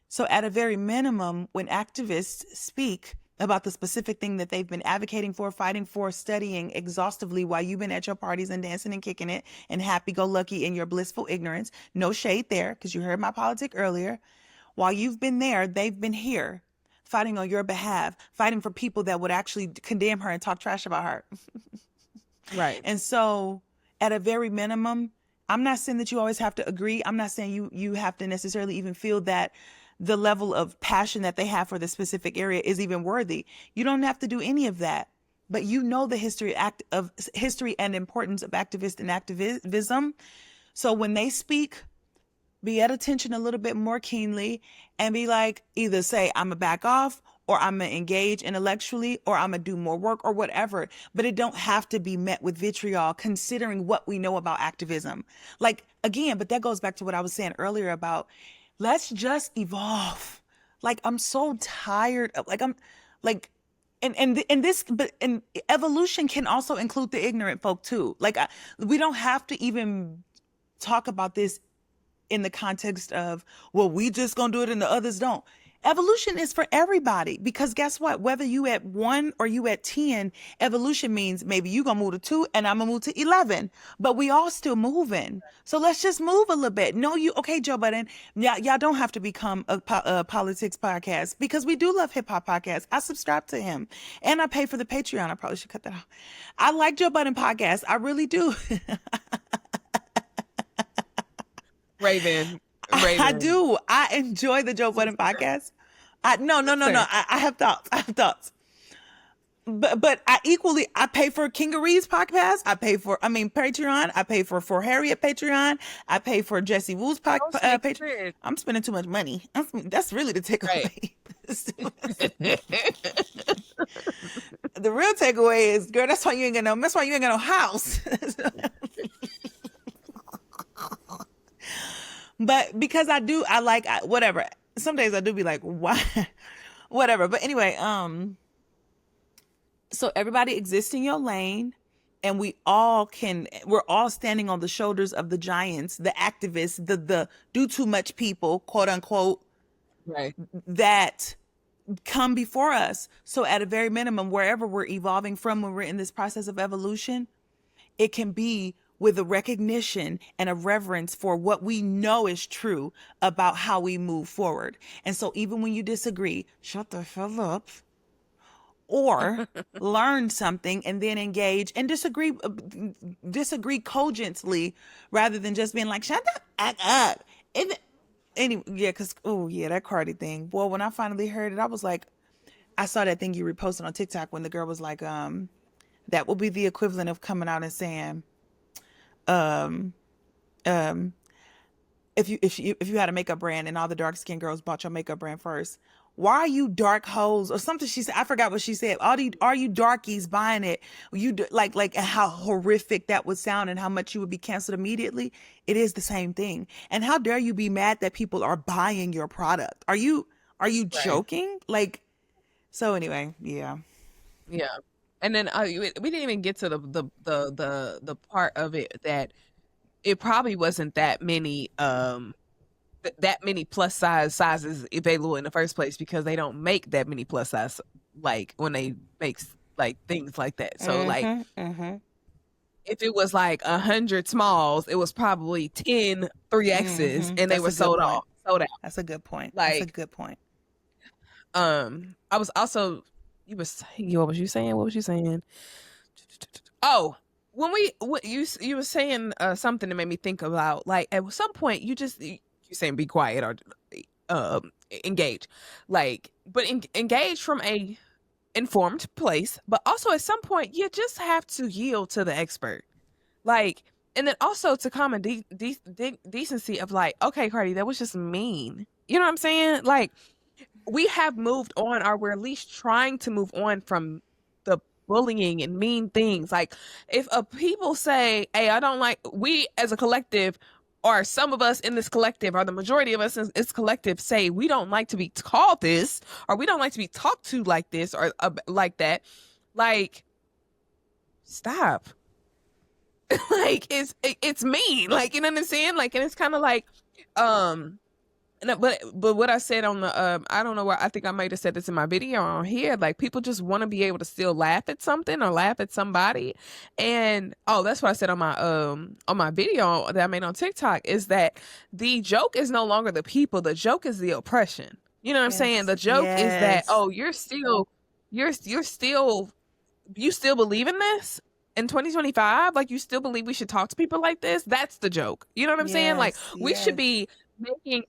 So, at a very minimum, when activists speak about the specific thing that they've been advocating for, fighting for, studying exhaustively while you've been at your parties and dancing and kicking it and happy go lucky in your blissful ignorance, no shade there, because you heard my politic earlier. While you've been there, they've been here fighting on your behalf, fighting for people that would actually condemn her and talk trash about her. Right. And so, at a very minimum, I'm not saying that you always have to agree. I'm not saying you have to necessarily even feel that the level of passion that they have for the specific area is even worthy. You don't have to do any of that. But you know the history and importance of activists and activism. So when they speak, be at attention a little bit more keenly and be like, either say, I'm gonna back off, or I'm gonna engage intellectually, or I'm gonna do more work, or whatever. But it don't have to be met with vitriol, considering what we know about activism. Like, again, but that goes back to what I was saying earlier about, let's just evolve. Like, I'm so tired of, like, I'm like, and evolution can also include the ignorant folk too. Like, we don't have to even talk about this in the context of, well, we just gonna do it and the others don't. Evolution is for everybody, because guess what? Whether you at 1 or you at 10, evolution means maybe you gonna move to 2 and I'm gonna move to 11, but we all still moving. So let's just move a little bit. No, okay, Joe Budden, y'all don't have to become a politics podcast, because we do love hip hop podcasts. I subscribe to him and I pay for the Patreon. I probably should cut that off. I like Joe Budden podcast. I really do. Raven. I do. I enjoy the Joe Budden podcast. No. I have thoughts. But I pay for Kingaree's podcast. Patreon. I pay for Harriet Patreon. I pay for Jesse Wu's Patreon. I'm spending too much money. That's really the takeaway. Right. The real takeaway is, girl, that's why you ain't got no house. But because whatever. Some days I do be like, why? Whatever. But anyway, so everybody exists in your lane, and we're all standing on the shoulders of the giants, the activists, the do too much people, quote unquote, right, that come before us. So at a very minimum, wherever we're evolving from when we're in this process of evolution, it can be with a recognition and a reverence for what we know is true about how we move forward. And so even when you disagree, shut the hell up, or learn something and then engage and disagree cogently, rather than just being like, shut the fuck up. That Cardi thing. Boy, when I finally heard it, I was like, I saw that thing you reposted on TikTok when the girl was like, that will be the equivalent of coming out and saying, if you had a makeup brand and all the dark skinned girls bought your makeup brand first, why are you dark hoes or something? She said, I forgot what she said. Are you darkies buying it? Like how horrific that would sound and how much you would be canceled immediately. It is the same thing. And how dare you be mad that people are buying your product? Are you joking? Like, so anyway, yeah. And then we didn't even get to the part of it that it probably wasn't that many plus sizes available in the first place, because they don't make that many plus size, like when they make like things like that. So if it was like 100 smalls, it was probably 10 3Xs, and they were sold out. That's a good point. Like, that's a good point. I was also, what was you saying? Oh, when you were saying something that made me think about, like, at some point you saying be quiet or engage, like, but engage from a informed place, but also at some point you just have to yield to the expert, like, and then also to common decency of like, okay, Cardi, that was just mean, you know what I'm saying? Like, we have moved on, or we're at least trying to move on from the bullying and mean things. Like if people say, hey, I don't like, we as a collective, or some of us in this collective, or the majority of us in this collective say we don't like to be called this, or we don't like to be talked to like this, or like that, like, stop. Like it's mean, like, you know what I'm saying? Like, and it's kind of like, but what I said on the I don't know where, I think I might have said this in my video on here, like people just want to be able to still laugh at something or laugh at somebody. And that's what I said on my video that I made on TikTok, is that the joke is no longer the people, the joke is the oppression. You know what I'm saying? The joke is that, you still believe in this in 2025? Like, you still believe we should talk to people like this? That's the joke. You know what I'm saying? Like, we should be making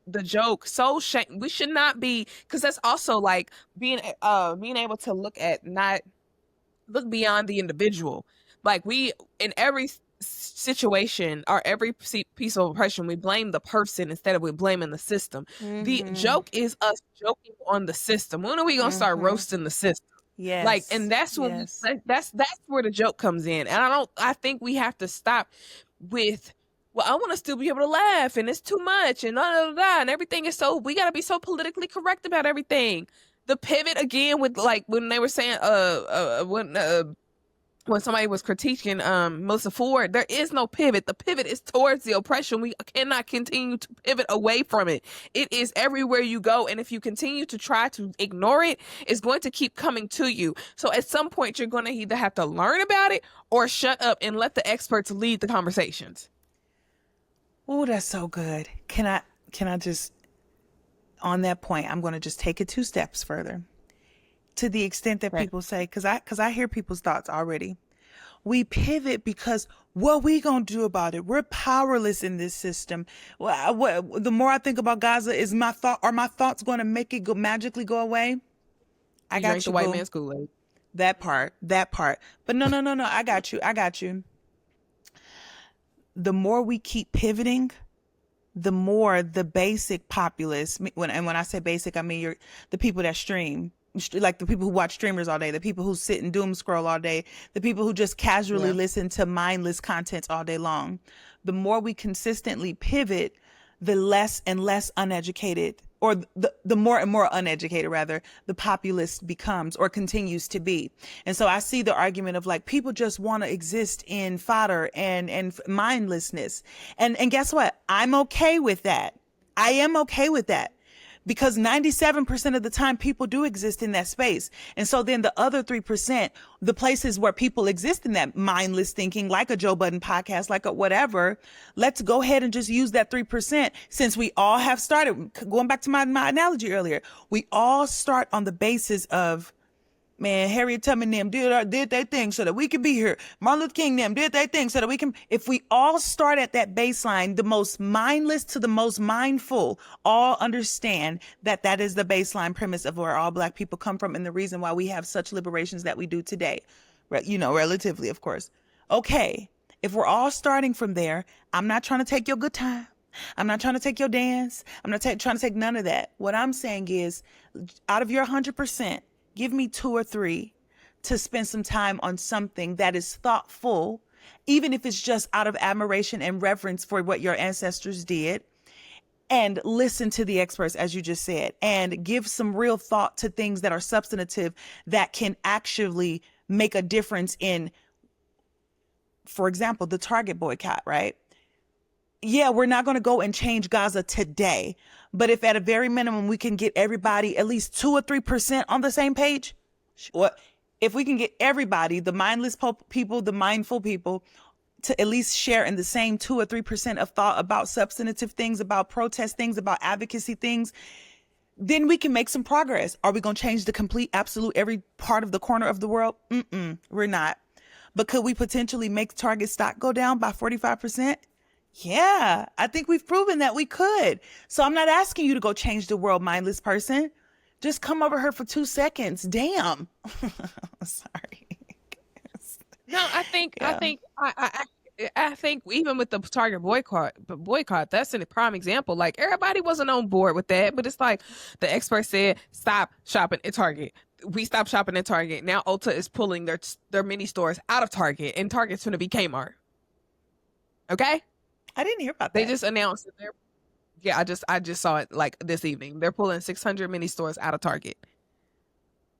the joke so we should not be, because that's also like being able to look beyond the individual. Like, we, in every situation or every piece of oppression, we blame the person instead of we blaming the system. The joke is us joking on the system. When are we gonna start roasting the system? Yes. Like, and that's when that's where the joke comes in. And I think we have to stop with, well, I want to still be able to laugh, and it's too much, and and everything is so, we gotta be so politically correct about everything. The pivot again with, like, when they were saying when somebody was critiquing Melissa Ford, there is no pivot. The pivot is towards the oppression. We cannot continue to pivot away from it. It is everywhere you go, and if you continue to try to ignore it, it's going to keep coming to you. So at some point, you're going to either have to learn about it or shut up and let the experts lead the conversations. Oh, that's so good. Can I just, on that point, I'm going to just take it 2 steps further. To the extent that people say, because I hear people's thoughts already. We pivot because what we gonna do about it? We're powerless in this system. The more I think about Gaza, is my thoughts going to make it magically go away? I got you. The white man's Kool-Aid. That part. But no. I got you. The more we keep pivoting, the more the basic populace. When I say basic, I mean the people that stream. Like the people who watch streamers all day, the people who sit and doom scroll all day, the people who just casually listen to mindless content all day long. The more we consistently pivot, the less and less uneducated, or the more and more uneducated, rather, the populace becomes or continues to be. And so I see the argument of, like, people just want to exist in fodder and mindlessness. And guess what? I'm okay with that. I am okay with that. Because 97% of the time people do exist in that space. And so then the other 3%, the places where people exist in that mindless thinking, like a Joe Budden podcast, like a whatever, let's go ahead and just use that 3%, since we all have started, going back to my analogy earlier, we all start on the basis of, man, Harriet Tubman them did their thing so that we could be here. Martin Luther King them did their thing so that we can. If we all start at that baseline, the most mindless to the most mindful all understand that that is the baseline premise of where all Black people come from, and the reason why we have such liberations that we do today. Relatively, of course. Okay, if we're all starting from there, I'm not trying to take your good time. I'm not trying to take your dance. I'm not trying to take none of that. What I'm saying is, out of your 100%, give me 2 or 3 to spend some time on something that is thoughtful, even if it's just out of admiration and reverence for what your ancestors did, and listen to the experts, as you just said, and give some real thought to things that are substantive that can actually make a difference in, for example, the Target boycott, right? Yeah, we're not going to go and change Gaza today. But if at a very minimum, we can get everybody at least 2 or 3% on the same page, if we can get everybody, the mindless people, the mindful people, to at least share in the same 2 or 3% of thought about substantive things, about protest things, about advocacy things, then we can make some progress. Are we going to change the complete, absolute, every part of the corner of the world? We're not. But could we potentially make Target stock go down by 45%? Yeah, I think we've proven that we could. So I'm not asking you to go change the world, mindless person. Just come over here for 2 seconds. Damn. Sorry. No, I think even with the Target boycott, that's a prime example. Like, everybody wasn't on board with that, but it's like the expert said, stop shopping at Target. we stopped shopping at Target. Now Ulta is pulling their mini stores out of Target, and Target's going to be Kmart. Okay? I didn't hear about They that. just announced that they're, yeah, I just saw it like this evening. They're pulling 600 mini stores out of Target.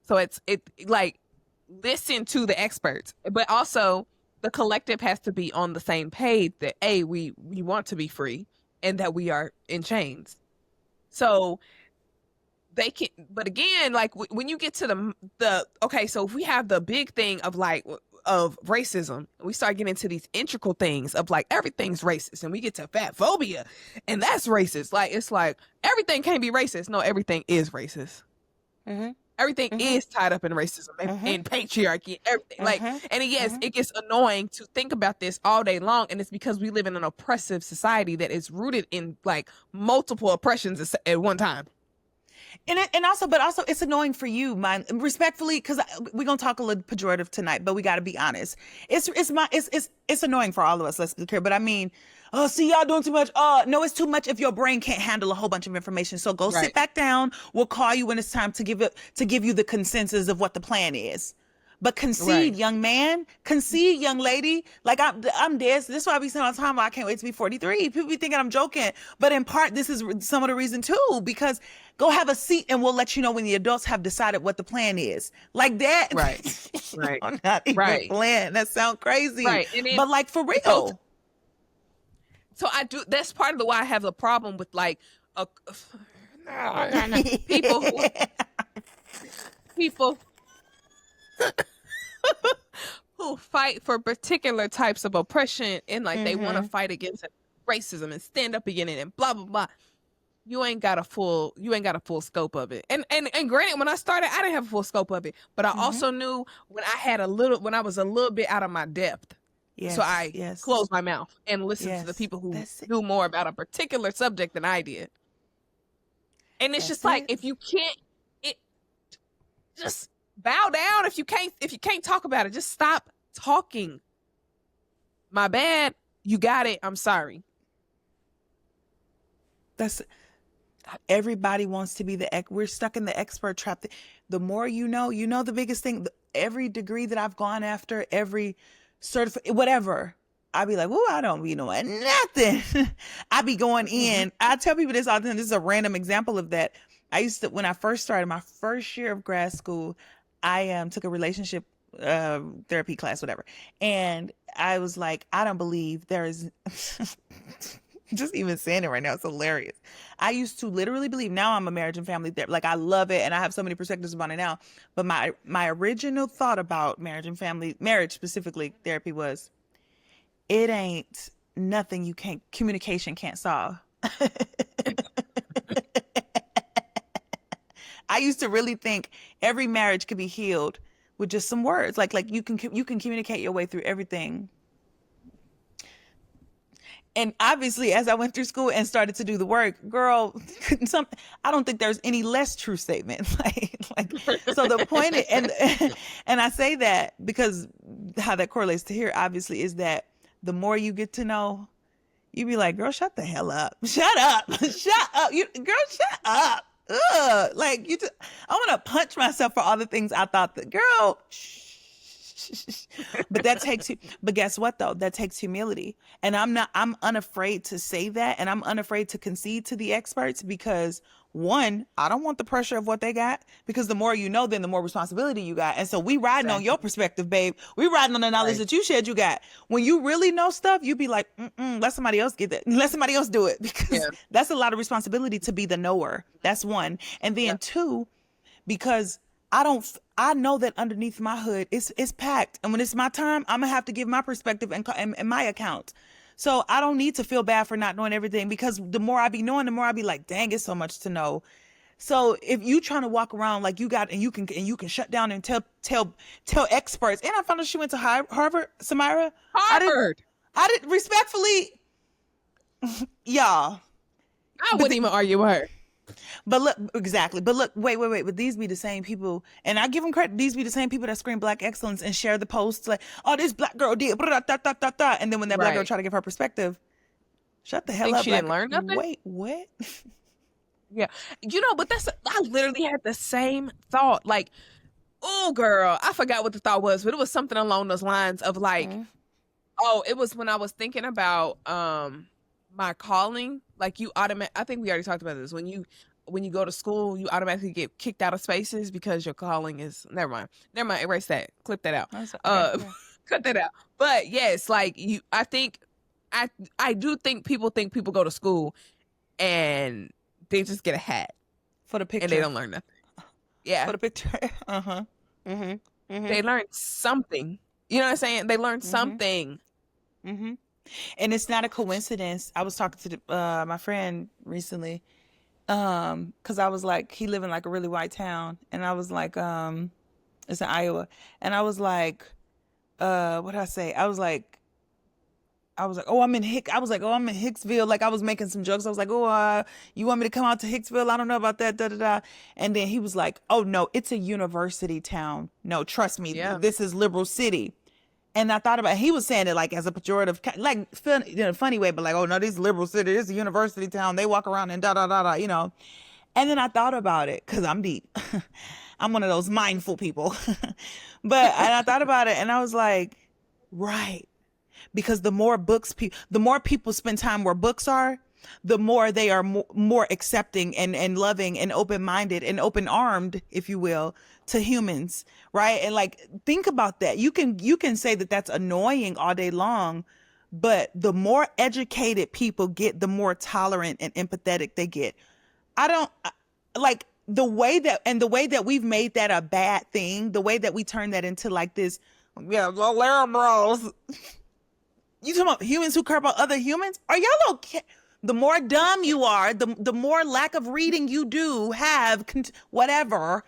So it like, listen to the experts, but also the collective has to be on the same page that we want to be free and that we are in chains. So they can, but again, like when you get to the okay, so if we have the big thing of like of racism, we start getting into these integral things of like everything's racist, and we get to fat phobia, and that's racist. Like it's like everything can't be racist. No, everything is racist. Everything is tied up in racism and patriarchy, everything. Like, and yes, it gets annoying to think about this all day long, and it's because we live in an oppressive society that is rooted in like multiple oppressions at one time. And also it's annoying for you, respectfully, because we're gonna talk a little pejorative tonight, but we got to be honest. It's annoying for all of us. Let's be clear. But I mean, oh, see, y'all doing too much. No, it's too much if your brain can't handle a whole bunch of information. So go sit back down. We'll call you when it's time to give you the consensus of what the plan is. But concede, young man. Concede, young lady. Like I'm dead. This is why I be saying all the time, I can't wait to be 43. People be thinking I'm joking. But in part, this is some of the reason too, because go have a seat and we'll let you know when the adults have decided what the plan is. Like that. Right. I'm not even playing. That sounds crazy. Right. But like for real. So I do, that's part of the why I have a problem with like people who fight for particular types of oppression, and like they want to fight against racism and stand up against it and blah blah blah. You ain't got a full scope of it. And granted, when I started, I didn't have a full scope of it, but I also knew when I was a little bit out of my depth. Yes, so I closed my mouth and listened to the people who knew more about a particular subject than I did. And it's just like, if you can't, just bow down. If you can't talk about it, just stop talking. My bad. You got it. I'm sorry. Everybody wants to be we're stuck in the expert trap. The more you know, the biggest thing, every degree that I've gone after, every whatever, I be like, I don't be knowing nothing. I be going in. I tell people this all the time. This is a random example of that. I used to, when I first started my first year of grad school, I took a relationship therapy class, whatever. And I was like, I don't believe there is, just even saying it right now, it's hilarious. I used to literally believe, now I'm a marriage and family therapist. Like I love it. And I have so many perspectives about it now. But my original thought about marriage specifically therapy was, it ain't nothing communication can't solve. I used to really think every marriage could be healed with just some words. Like you can communicate your way through everything. And obviously, as I went through school and started to do the work, girl, I don't think there's any less true statement. So the point is, and I say that because how that correlates to here, obviously, is that the more you get to know, you be like, girl, shut the hell up. Shut up. Shut up. Girl, shut up. Ugh. Like I want to punch myself for all the things I thought that, girl, but guess what though? That takes humility. And I'm unafraid to say that. And I'm unafraid to concede to the experts because one, I don't want the pressure of what they got, because the more you know, then the more responsibility you got. And so we riding on your perspective, babe. We riding on the knowledge that you shared you got. When you really know stuff, you be like, let somebody else get that. Let somebody else do it, because that's a lot of responsibility to be the knower. That's one. And then two, because I know that underneath my hood, it's packed. And when it's my time, I'm going to have to give my perspective and my account. So I don't need to feel bad for not knowing everything, because the more I be knowing, the more I be like, dang, it's so much to know. So if you trying to walk around like you got, and you can shut down and tell experts. And I found out she went to Harvard, Samira. Harvard. I didn't respectfully, y'all. I wouldn't even argue with her. But look, exactly. But look, wait. But these be the same people, and I give them credit. These be the same people that scream Black excellence and share the posts like, "Oh, this Black girl did," and then when that Black girl try to give her perspective, shut the hell up. She didn't learn nothing. Wait, what? Yeah, but I literally had the same thought. Like, oh girl, I forgot what the thought was, but it was something along those lines of like, oh, it was when I was thinking about my calling. Like I think we already talked about this. When you go to school, you automatically get kicked out of spaces because your calling is never mind. Erase that. Clip that out. Okay. Cut that out. But yes, like I do think people go to school and they just get a hat for the picture and they don't learn nothing. Yeah. For the picture. They learned something. You know what I'm saying? They learned something. And it's not a coincidence. I was talking to my friend recently, because I was like, he live in like a really white town, and I was like, it's in Iowa, and I was like, what did I say? I was like, oh, I'm in Hicksville. Like I was making some jokes. I was like, oh, you want me to come out to Hicksville? I don't know about that. Da da da. And then he was like, oh no, it's a university town. No, trust me, this is liberal city. And I thought about it. He was saying it like as a pejorative, like in a funny way, but like, oh no, this liberal city, this is a university town. They walk around and da da da da, you know. And then I thought about it because I'm deep. I'm one of those mindful people. And I thought about it and I was like, right. Because the more people spend time where books are, the more they are more accepting and loving and open-minded and open-armed, if you will, to humans, right? And like, think about that. You can say that that's annoying all day long, but the more educated people get, the more tolerant and empathetic they get. Like the way that we've made that a bad thing, the way that we turn that into like this, bros. You talking about humans who care about other humans? Are y'all okay? The more dumb you are, the more lack of reading you do have, whatever,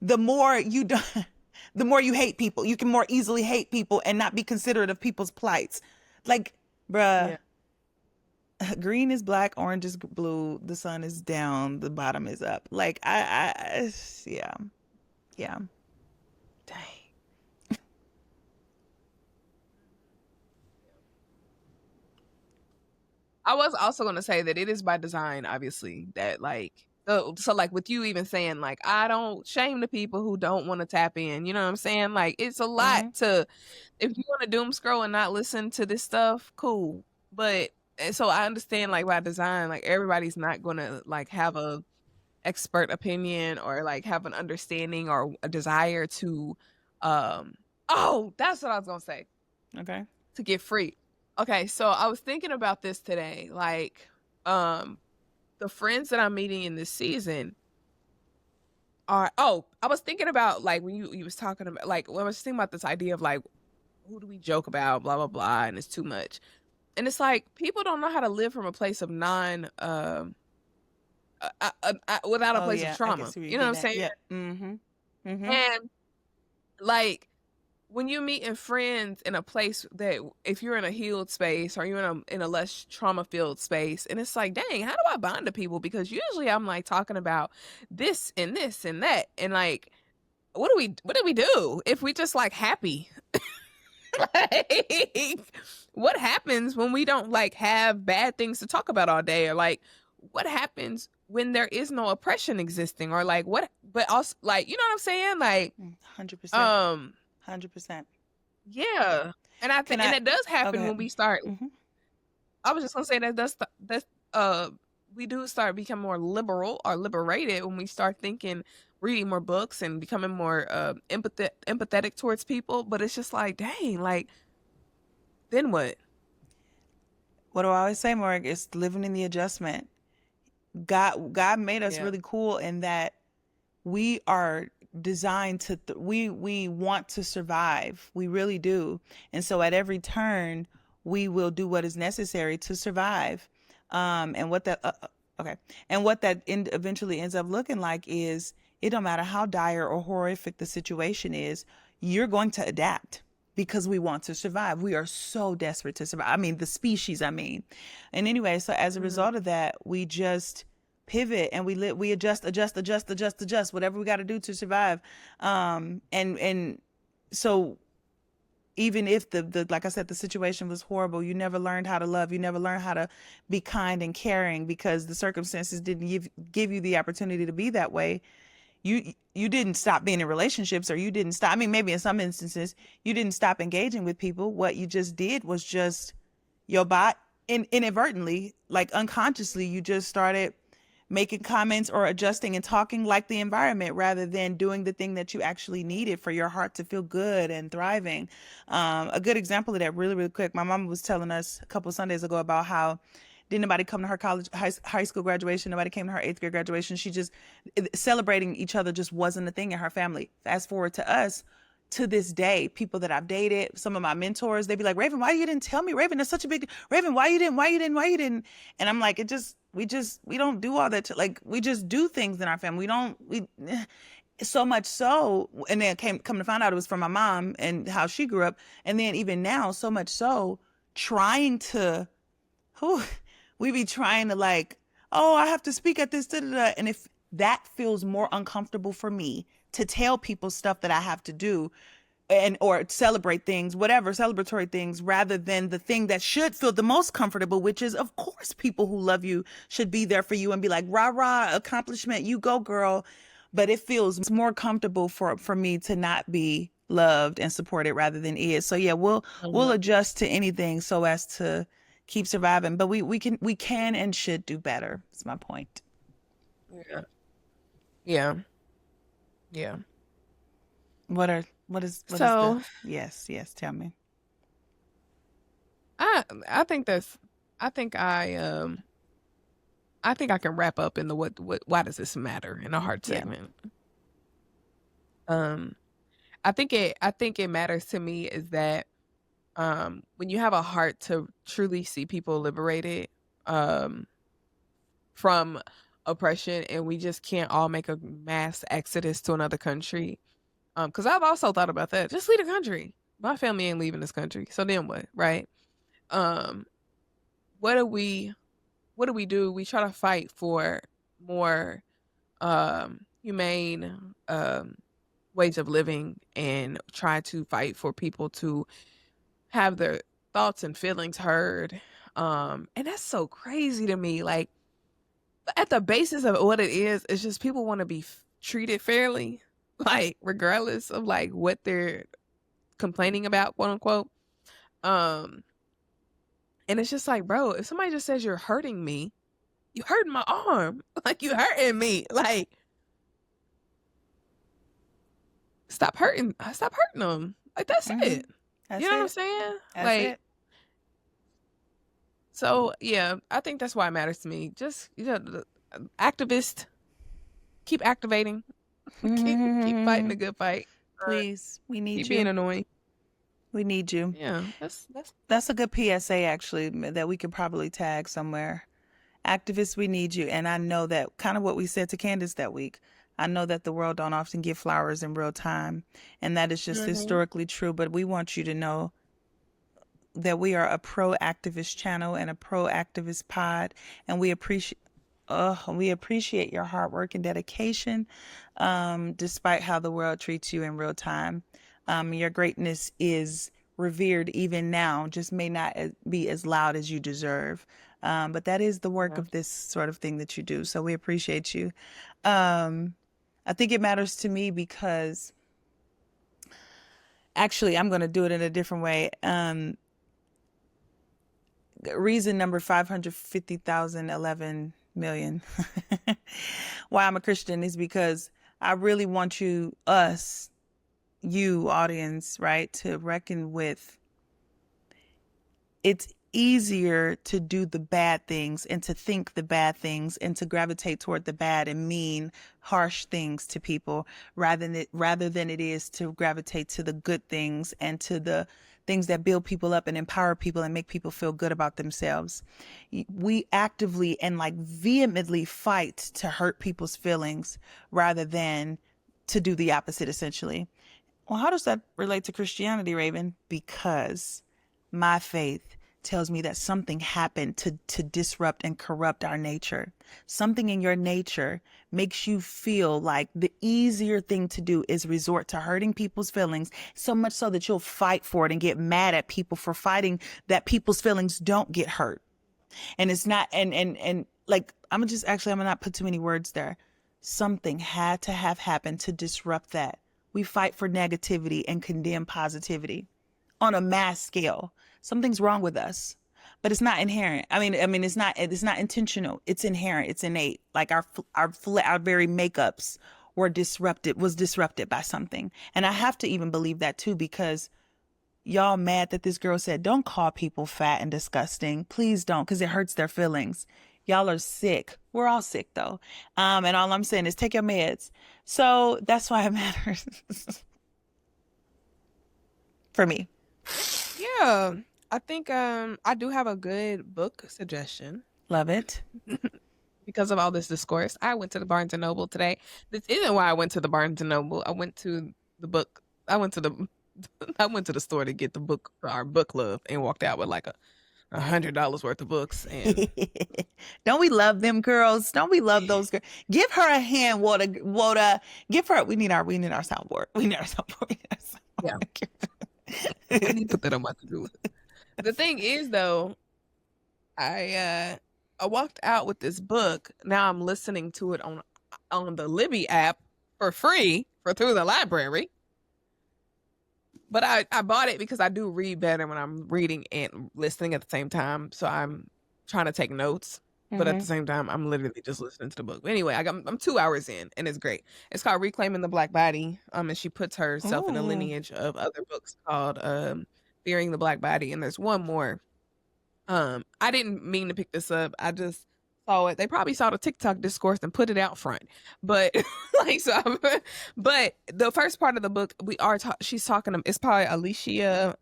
the more you hate people. You can more easily hate people and not be considerate of people's plights. Like, bruh, green is black, orange is blue, the sun is down, the bottom is up. Like, yeah. Dang. I was also going to say that it is by design, obviously, that like, so like with you even saying like, I don't shame the people who don't want to tap in, you know what I'm saying? Like it's a lot to, if you want to doom scroll and not listen to this stuff, cool. But so I understand like by design, like everybody's not going to like have a expert opinion or like have an understanding or a desire to, oh, that's what I was going to say. Okay. To get free. Okay, so I was thinking about this today. Like, the friends that I'm meeting in this season are, I was thinking about like when you was talking about like when I was thinking about this idea of like who do we joke about, blah blah blah, and it's too much. And it's like people don't know how to live from a place of without a place of trauma. You know what I'm saying? Yeah. And like when you meet in friends in a place that if you're in a healed space or you're in a less trauma filled space, and it's like, dang, how do I bond to people? Because usually I'm like talking about this and that, and like, what do we do if we just like happy? Like, what happens when we don't like have bad things to talk about all day, or like, what happens when there is no oppression existing, or like what? But also, like, you know what I'm saying? Like, 100%. 100%. Yeah. And I think, and it does happen when we start. I was just gonna say that we do start becoming more liberal or liberated when we start reading more books and becoming more empathetic towards people. But it's just like, dang, like, then what? What do I always say, Marc? It's living in the adjustment. God made us really cool in that we are designed to we want to survive. We really do. And so at every turn we will do what is necessary to survive. And what that eventually ends up looking like is, it don't matter how dire or horrific the situation is, you're going to adapt because we want to survive. We are so desperate to survive. I mean, the species, And anyway, so as a result of that, we just pivot and we adjust, whatever we got to do to survive. And so even if the like I said, the situation was horrible, you never learned how to love, you never learned how to be kind and caring because the circumstances didn't give you the opportunity to be that way. you didn't stop being in relationships, or you didn't stop. I mean, maybe in some instances you didn't stop engaging with people. What you just did was just your bot inadvertently, like unconsciously, you just started making comments or adjusting and talking like the environment rather than doing the thing that you actually needed for your heart to feel good and thriving. A good example of that, really, really quick. My mom was telling us a couple of Sundays ago about how didn't nobody come to her high school graduation. Nobody came to her 8th grade graduation. She just, celebrating each other just wasn't a thing in her family. Fast forward to us, to this day, people that I've dated, some of my mentors, they'd be like, Raven, why you didn't tell me? Raven, that's such a big, Raven, why you didn't? And I'm like, we don't do all that. Like, we just do things in our family. So much so, and then come to find out it was from my mom and how she grew up. And then even now, so much so, trying to, we be trying to like, oh, I have to speak at this, da, da, da. And if that feels more uncomfortable for me to tell people stuff that I have to do and or celebrate things, whatever, celebratory things, rather than the thing that should feel the most comfortable, which is, of course, people who love you should be there for you and be like, rah, rah, accomplishment, you go, girl. But it feels more comfortable for me to not be loved and supported rather than is. So yeah, we'll adjust to anything so as to keep surviving. But we can and should do better. That's my point. Yeah. Yeah. Yeah. What is So yes, tell me. I think that's I think I can wrap up in the what why does this matter in a hard Yeah. segment. Um I think it matters to me is that when you have a heart to truly see people liberated from oppression, and we just can't all make a mass exodus to another country. Because I've also thought about that. Just leave the country. My family ain't leaving this country. So then what, right? Um, what do we do? We try to fight for more humane ways of living and try to fight for people to have their thoughts and feelings heard. And that's so crazy to me. Like, at the basis of what it is, it's just people want to be treated fairly, like regardless of like what they're complaining about, quote unquote. Um, and it's just like, bro, if somebody just says you're hurting me, you hurting my arm, like you hurting me, like stop hurting them, like that's it. That's You know what I'm it. saying? That's Like, it. so yeah, I think that's why it matters to me. Just activist, keep activating, keep fighting the good fight. Please, we need Keep you. being annoying. We need you. Yeah, That's a good PSA actually that we could probably tag somewhere. Activists, we need you. And I know that kind of what we said to Candace that week. I know that the world don't often get flowers in real time, and that is just historically true. But we want you to know that we are a pro-activist channel and a pro-activist pod, and we appreciate your hard work and dedication, despite how the world treats you in real time. Your greatness is revered even now, just may not be as loud as you deserve. But that is the work of this sort of thing that you do. So we appreciate you. I think it matters to me because actually I'm going to do it in a different way. Reason number 550,011 million why I'm a Christian is because I really want you audience, right, to reckon with it's easier to do the bad things and to think the bad things and to gravitate toward the bad and mean harsh things to people rather than it is to gravitate to the good things and to the things that build people up and empower people and make people feel good about themselves. We actively and like vehemently fight to hurt people's feelings rather than to do the opposite, essentially. Well, how does that relate to Christianity, Raven? Because my faith tells me that something happened to disrupt and corrupt our nature. Something in your nature makes you feel like the easier thing to do is resort to hurting people's feelings, so much so that you'll fight for it and get mad at people for fighting that people's feelings don't get hurt. And it's not, and like, I'm gonna not put too many words there. something had to have happened to disrupt that. We fight for negativity and condemn positivity on a mass scale. Something's wrong with us, but it's not inherent. It's not intentional. It's inherent. It's innate. Like our very makeups was disrupted by something. And I have to even believe that too, because y'all mad that this girl said, don't call people fat and disgusting. Please don't, because it hurts their feelings. Y'all are sick. We're all sick though. And all I'm saying is take your meds. So that's why it matters for me. Yeah. I think I do have a good book suggestion. Love it. Because of all this discourse. I went to the Barnes and Noble today. This isn't why I went to the Barnes and Noble. I went to the store to get the book for our book club and walked out with like $100 worth of books. And don't we love them girls? Don't we love those girls? Give her a hand, WOTA. Give her. We need our soundboard. Yeah. We need to put that on my to-do list. The thing is, though, I walked out with this book. Now I'm listening to it on the Libby app for free through the library. But I bought it because I do read better when I'm reading and listening at the same time. So I'm trying to take notes, but at the same time, I'm literally just listening to the book. But anyway, I'm 2 hours in, and it's great. It's called Reclaiming the Black Body. And she puts herself in a lineage of other books called Fearing the Black Body. And there's one more. I didn't mean to pick this up. I just saw it. They probably saw the TikTok discourse and put it out front. But but the first part of the book, she's talking. It's probably Alicia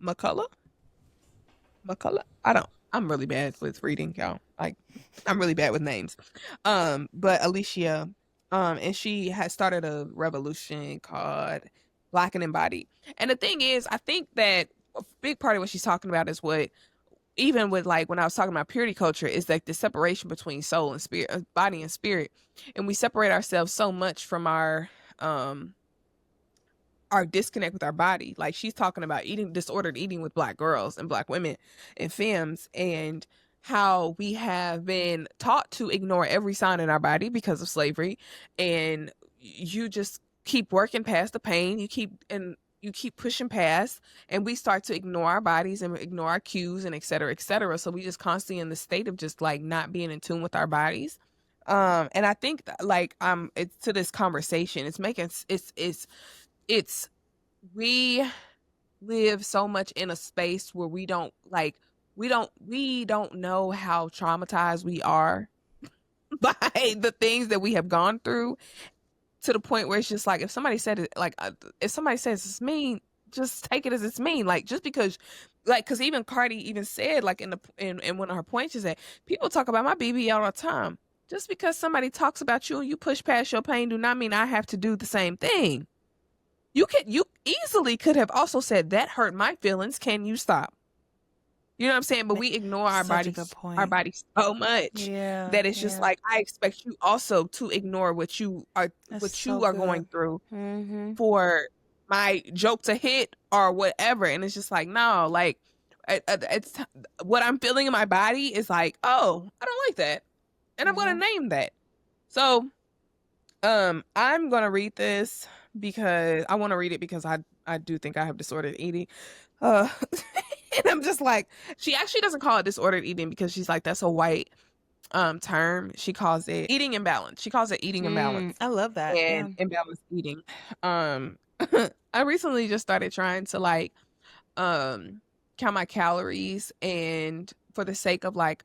McCullough. I'm really bad with reading, y'all. Like, I'm really bad with names. But Alicia, and she has started a revolution called Black and Embodied. And the thing is, I think that a big part of what she's talking about is what, even with like when I was talking about purity culture, is like the separation between soul and spirit, body and spirit. And we separate ourselves so much from our disconnect with our body. Like she's talking about disordered eating with Black girls and Black women and femmes, and how we have been taught to ignore every sign in our body because of slavery. And you just keep working past the pain. You keep pushing past, and we start to ignore our bodies and ignore our cues and et cetera, et cetera. So we just constantly in the state of just like not being in tune with our bodies. And I think that, like, it's to this conversation, we live so much in a space where we don't know how traumatized we are by the things that we have gone through, to the point where it's just like, if somebody said it, like, if somebody says it's mean, just take it as it's mean. Like, just because, like, because even Cardi even said, like, in one of her points, is that people talk about my BB all the time. Just because somebody talks about you and you push past your pain, do not mean I have to do the same thing. You easily could have also said, that hurt my feelings. Can you stop? You know what I'm saying? But we ignore our bodies so much that it's just like, I expect you also to ignore what you are going through for my joke to hit or whatever. And it's just like, no, like, it's what I'm feeling in my body is like, oh, I don't like that, and I'm gonna name that. So I'm gonna read this because I want to read it because I do think I have disordered eating. And I'm just like, she actually doesn't call it disordered eating because she's like, that's a white term. She calls it eating imbalance. She calls it eating imbalance. I love that. And imbalanced eating. I recently just started trying to like count my calories, and for the sake of like,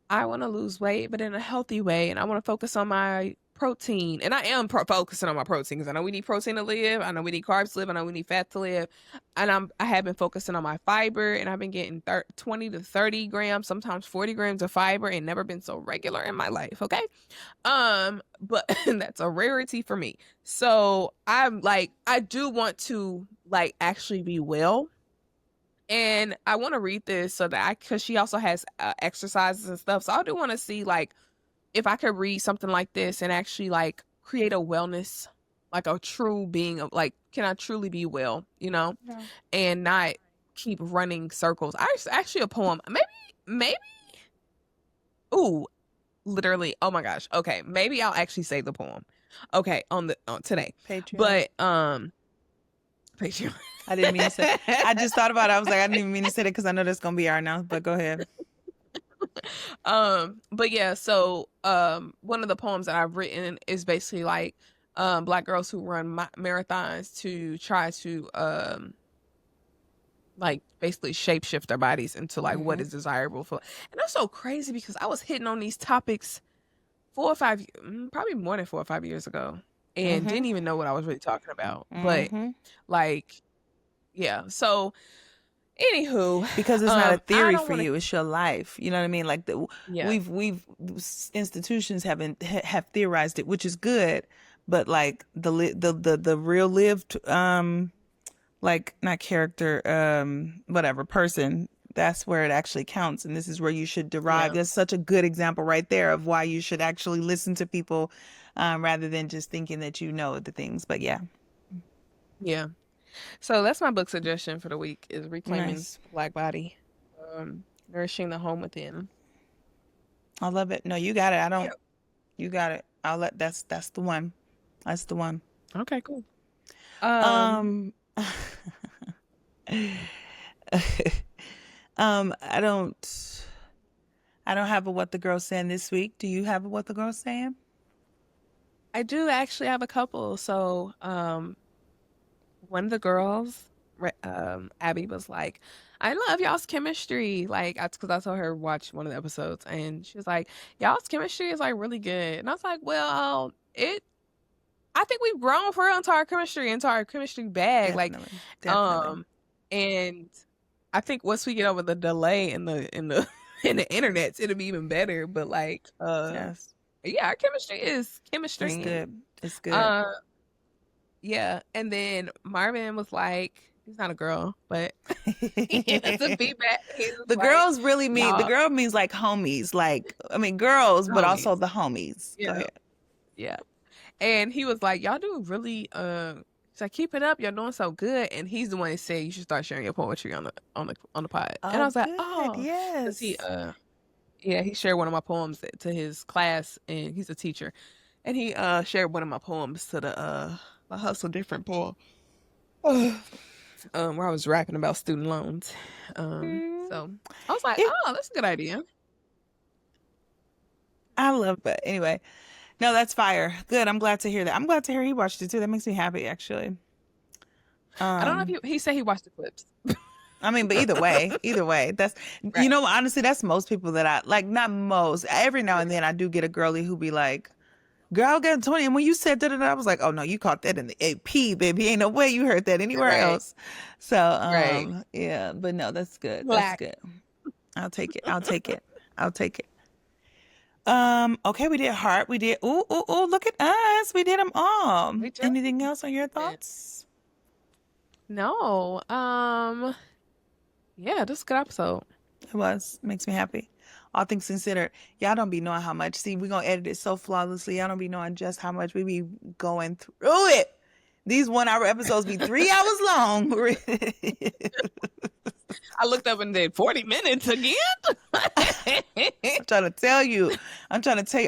I want to lose weight, but in a healthy way, and I want to focus on my protein. And I am focusing on my protein because I know we need protein to live. I know we need carbs to live. I know we need fat to live. And I have been focusing on my fiber, and I've been getting 20 to 30 grams, sometimes 40 grams of fiber, and never been so regular in my life. Okay. But that's a rarity for me. So I'm like, I do want to like actually be well. And I want to read this so that because she also has exercises and stuff. So I do want to see like, if I could read something like this and actually like create a wellness, like a true being of like, can I truly be well, you know, and not keep running circles. Actually a poem, maybe. Ooh, literally, oh my gosh. Okay, maybe I'll actually say the poem. Okay, on today. Patreon. But Patreon. I didn't mean to say. I just thought about it. I was like, I didn't even mean to say that because I know that's gonna be our announcement. But go ahead. But yeah, so one of the poems that I've written is basically like Black girls who run marathons to try to like basically shapeshift their bodies into like what is desirable for. And that's so crazy because I was hitting on these topics 4 or 5, probably more than 4 or 5 years ago, and didn't even know what I was really talking about. But like, yeah. So, anywho, because it's not a theory for wanna... you, it's your life. You know what I mean? Like Yeah. we've institutions have theorized it, which is good, but like the real lived like not character whatever person, that's where it actually counts, and this is where you should derive. That's such a good example right there of why you should actually listen to people rather than just thinking that you know the things. But yeah. So that's my book suggestion for the week, is Reclaiming Nice. the Black Body, Nourishing the Home Within. I love it. No, you got it. I don't. You got it. I'll let. That's the one. That's the one. Okay, cool. I don't have a What the Girl's Saying this week. Do you have a What the Girl's Saying? I do actually have a couple. So, one of the girls, Abby, was like, I love y'all's chemistry. Like, because I saw her watch one of the episodes, and she was like, y'all's chemistry is like really good. And I was like, well, I think we've grown for real into our chemistry bag. Definitely. And I think once we get over the delay in the in the internet, it'll be even better. But like, yes. Yeah, our chemistry is chemistry. It's good. It's good. Yeah. And then Marvin was like, he's not a girl, but that's a feedback. The like, girls really mean, the girl means like homies. Like, I mean, girls, but also the homies. Yeah. Go ahead. Yeah. And he was like, y'all do really, he's like, keep it up. You're doing so good. And he's the one that said you should start sharing your poetry on the pod. And I was like, oh, yes. He shared one of my poems to his class, and he's a teacher. And he shared one of my poems to the my Hustle Different poem, where I was rapping about student loans. So I was like, oh, that's a good idea. I love it. Anyway, no, that's fire. Good. I'm glad to hear that. I'm glad to hear he watched it too. That makes me happy, actually. I don't know if he said he watched the clips. I mean, but either way, that's, right. You know, honestly, that's most people that I like, not most, every now and then I do get a girly who be like, girl, I got 20. And when you said that, I was like, oh no, you caught that in the AP, baby. Ain't no way you heard that anywhere else. So, yeah, but no, that's good. Black. That's good. I'll take it. Okay, we did heart. We did, ooh, look at us. We did them all. Anything else on your thoughts? No. Yeah, this is a good episode. It was. Makes me happy. All things considered, y'all don't be knowing how much. See, we're going to edit it so flawlessly. Y'all don't be knowing just how much we be going through it. These 1 hour episodes be 3 hours long. I looked up and did 40 minutes again. I'm trying to tell you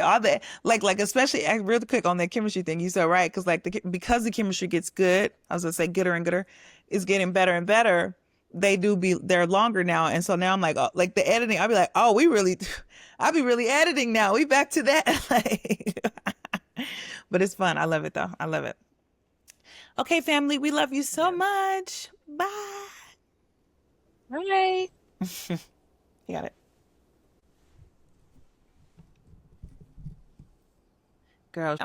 all that. Like, especially real quick on that chemistry thing. You said right. Cause like because the chemistry gets good, I was going to say gooder and gooder, it's getting better and better. They're longer now. And so now I'm like, oh, like the editing, I'll be like, oh, I'll be really editing now. We back to that. But it's fun. I love it though. I love it. Okay, family, we love you so much. Bye. Bye. You got it. Girl.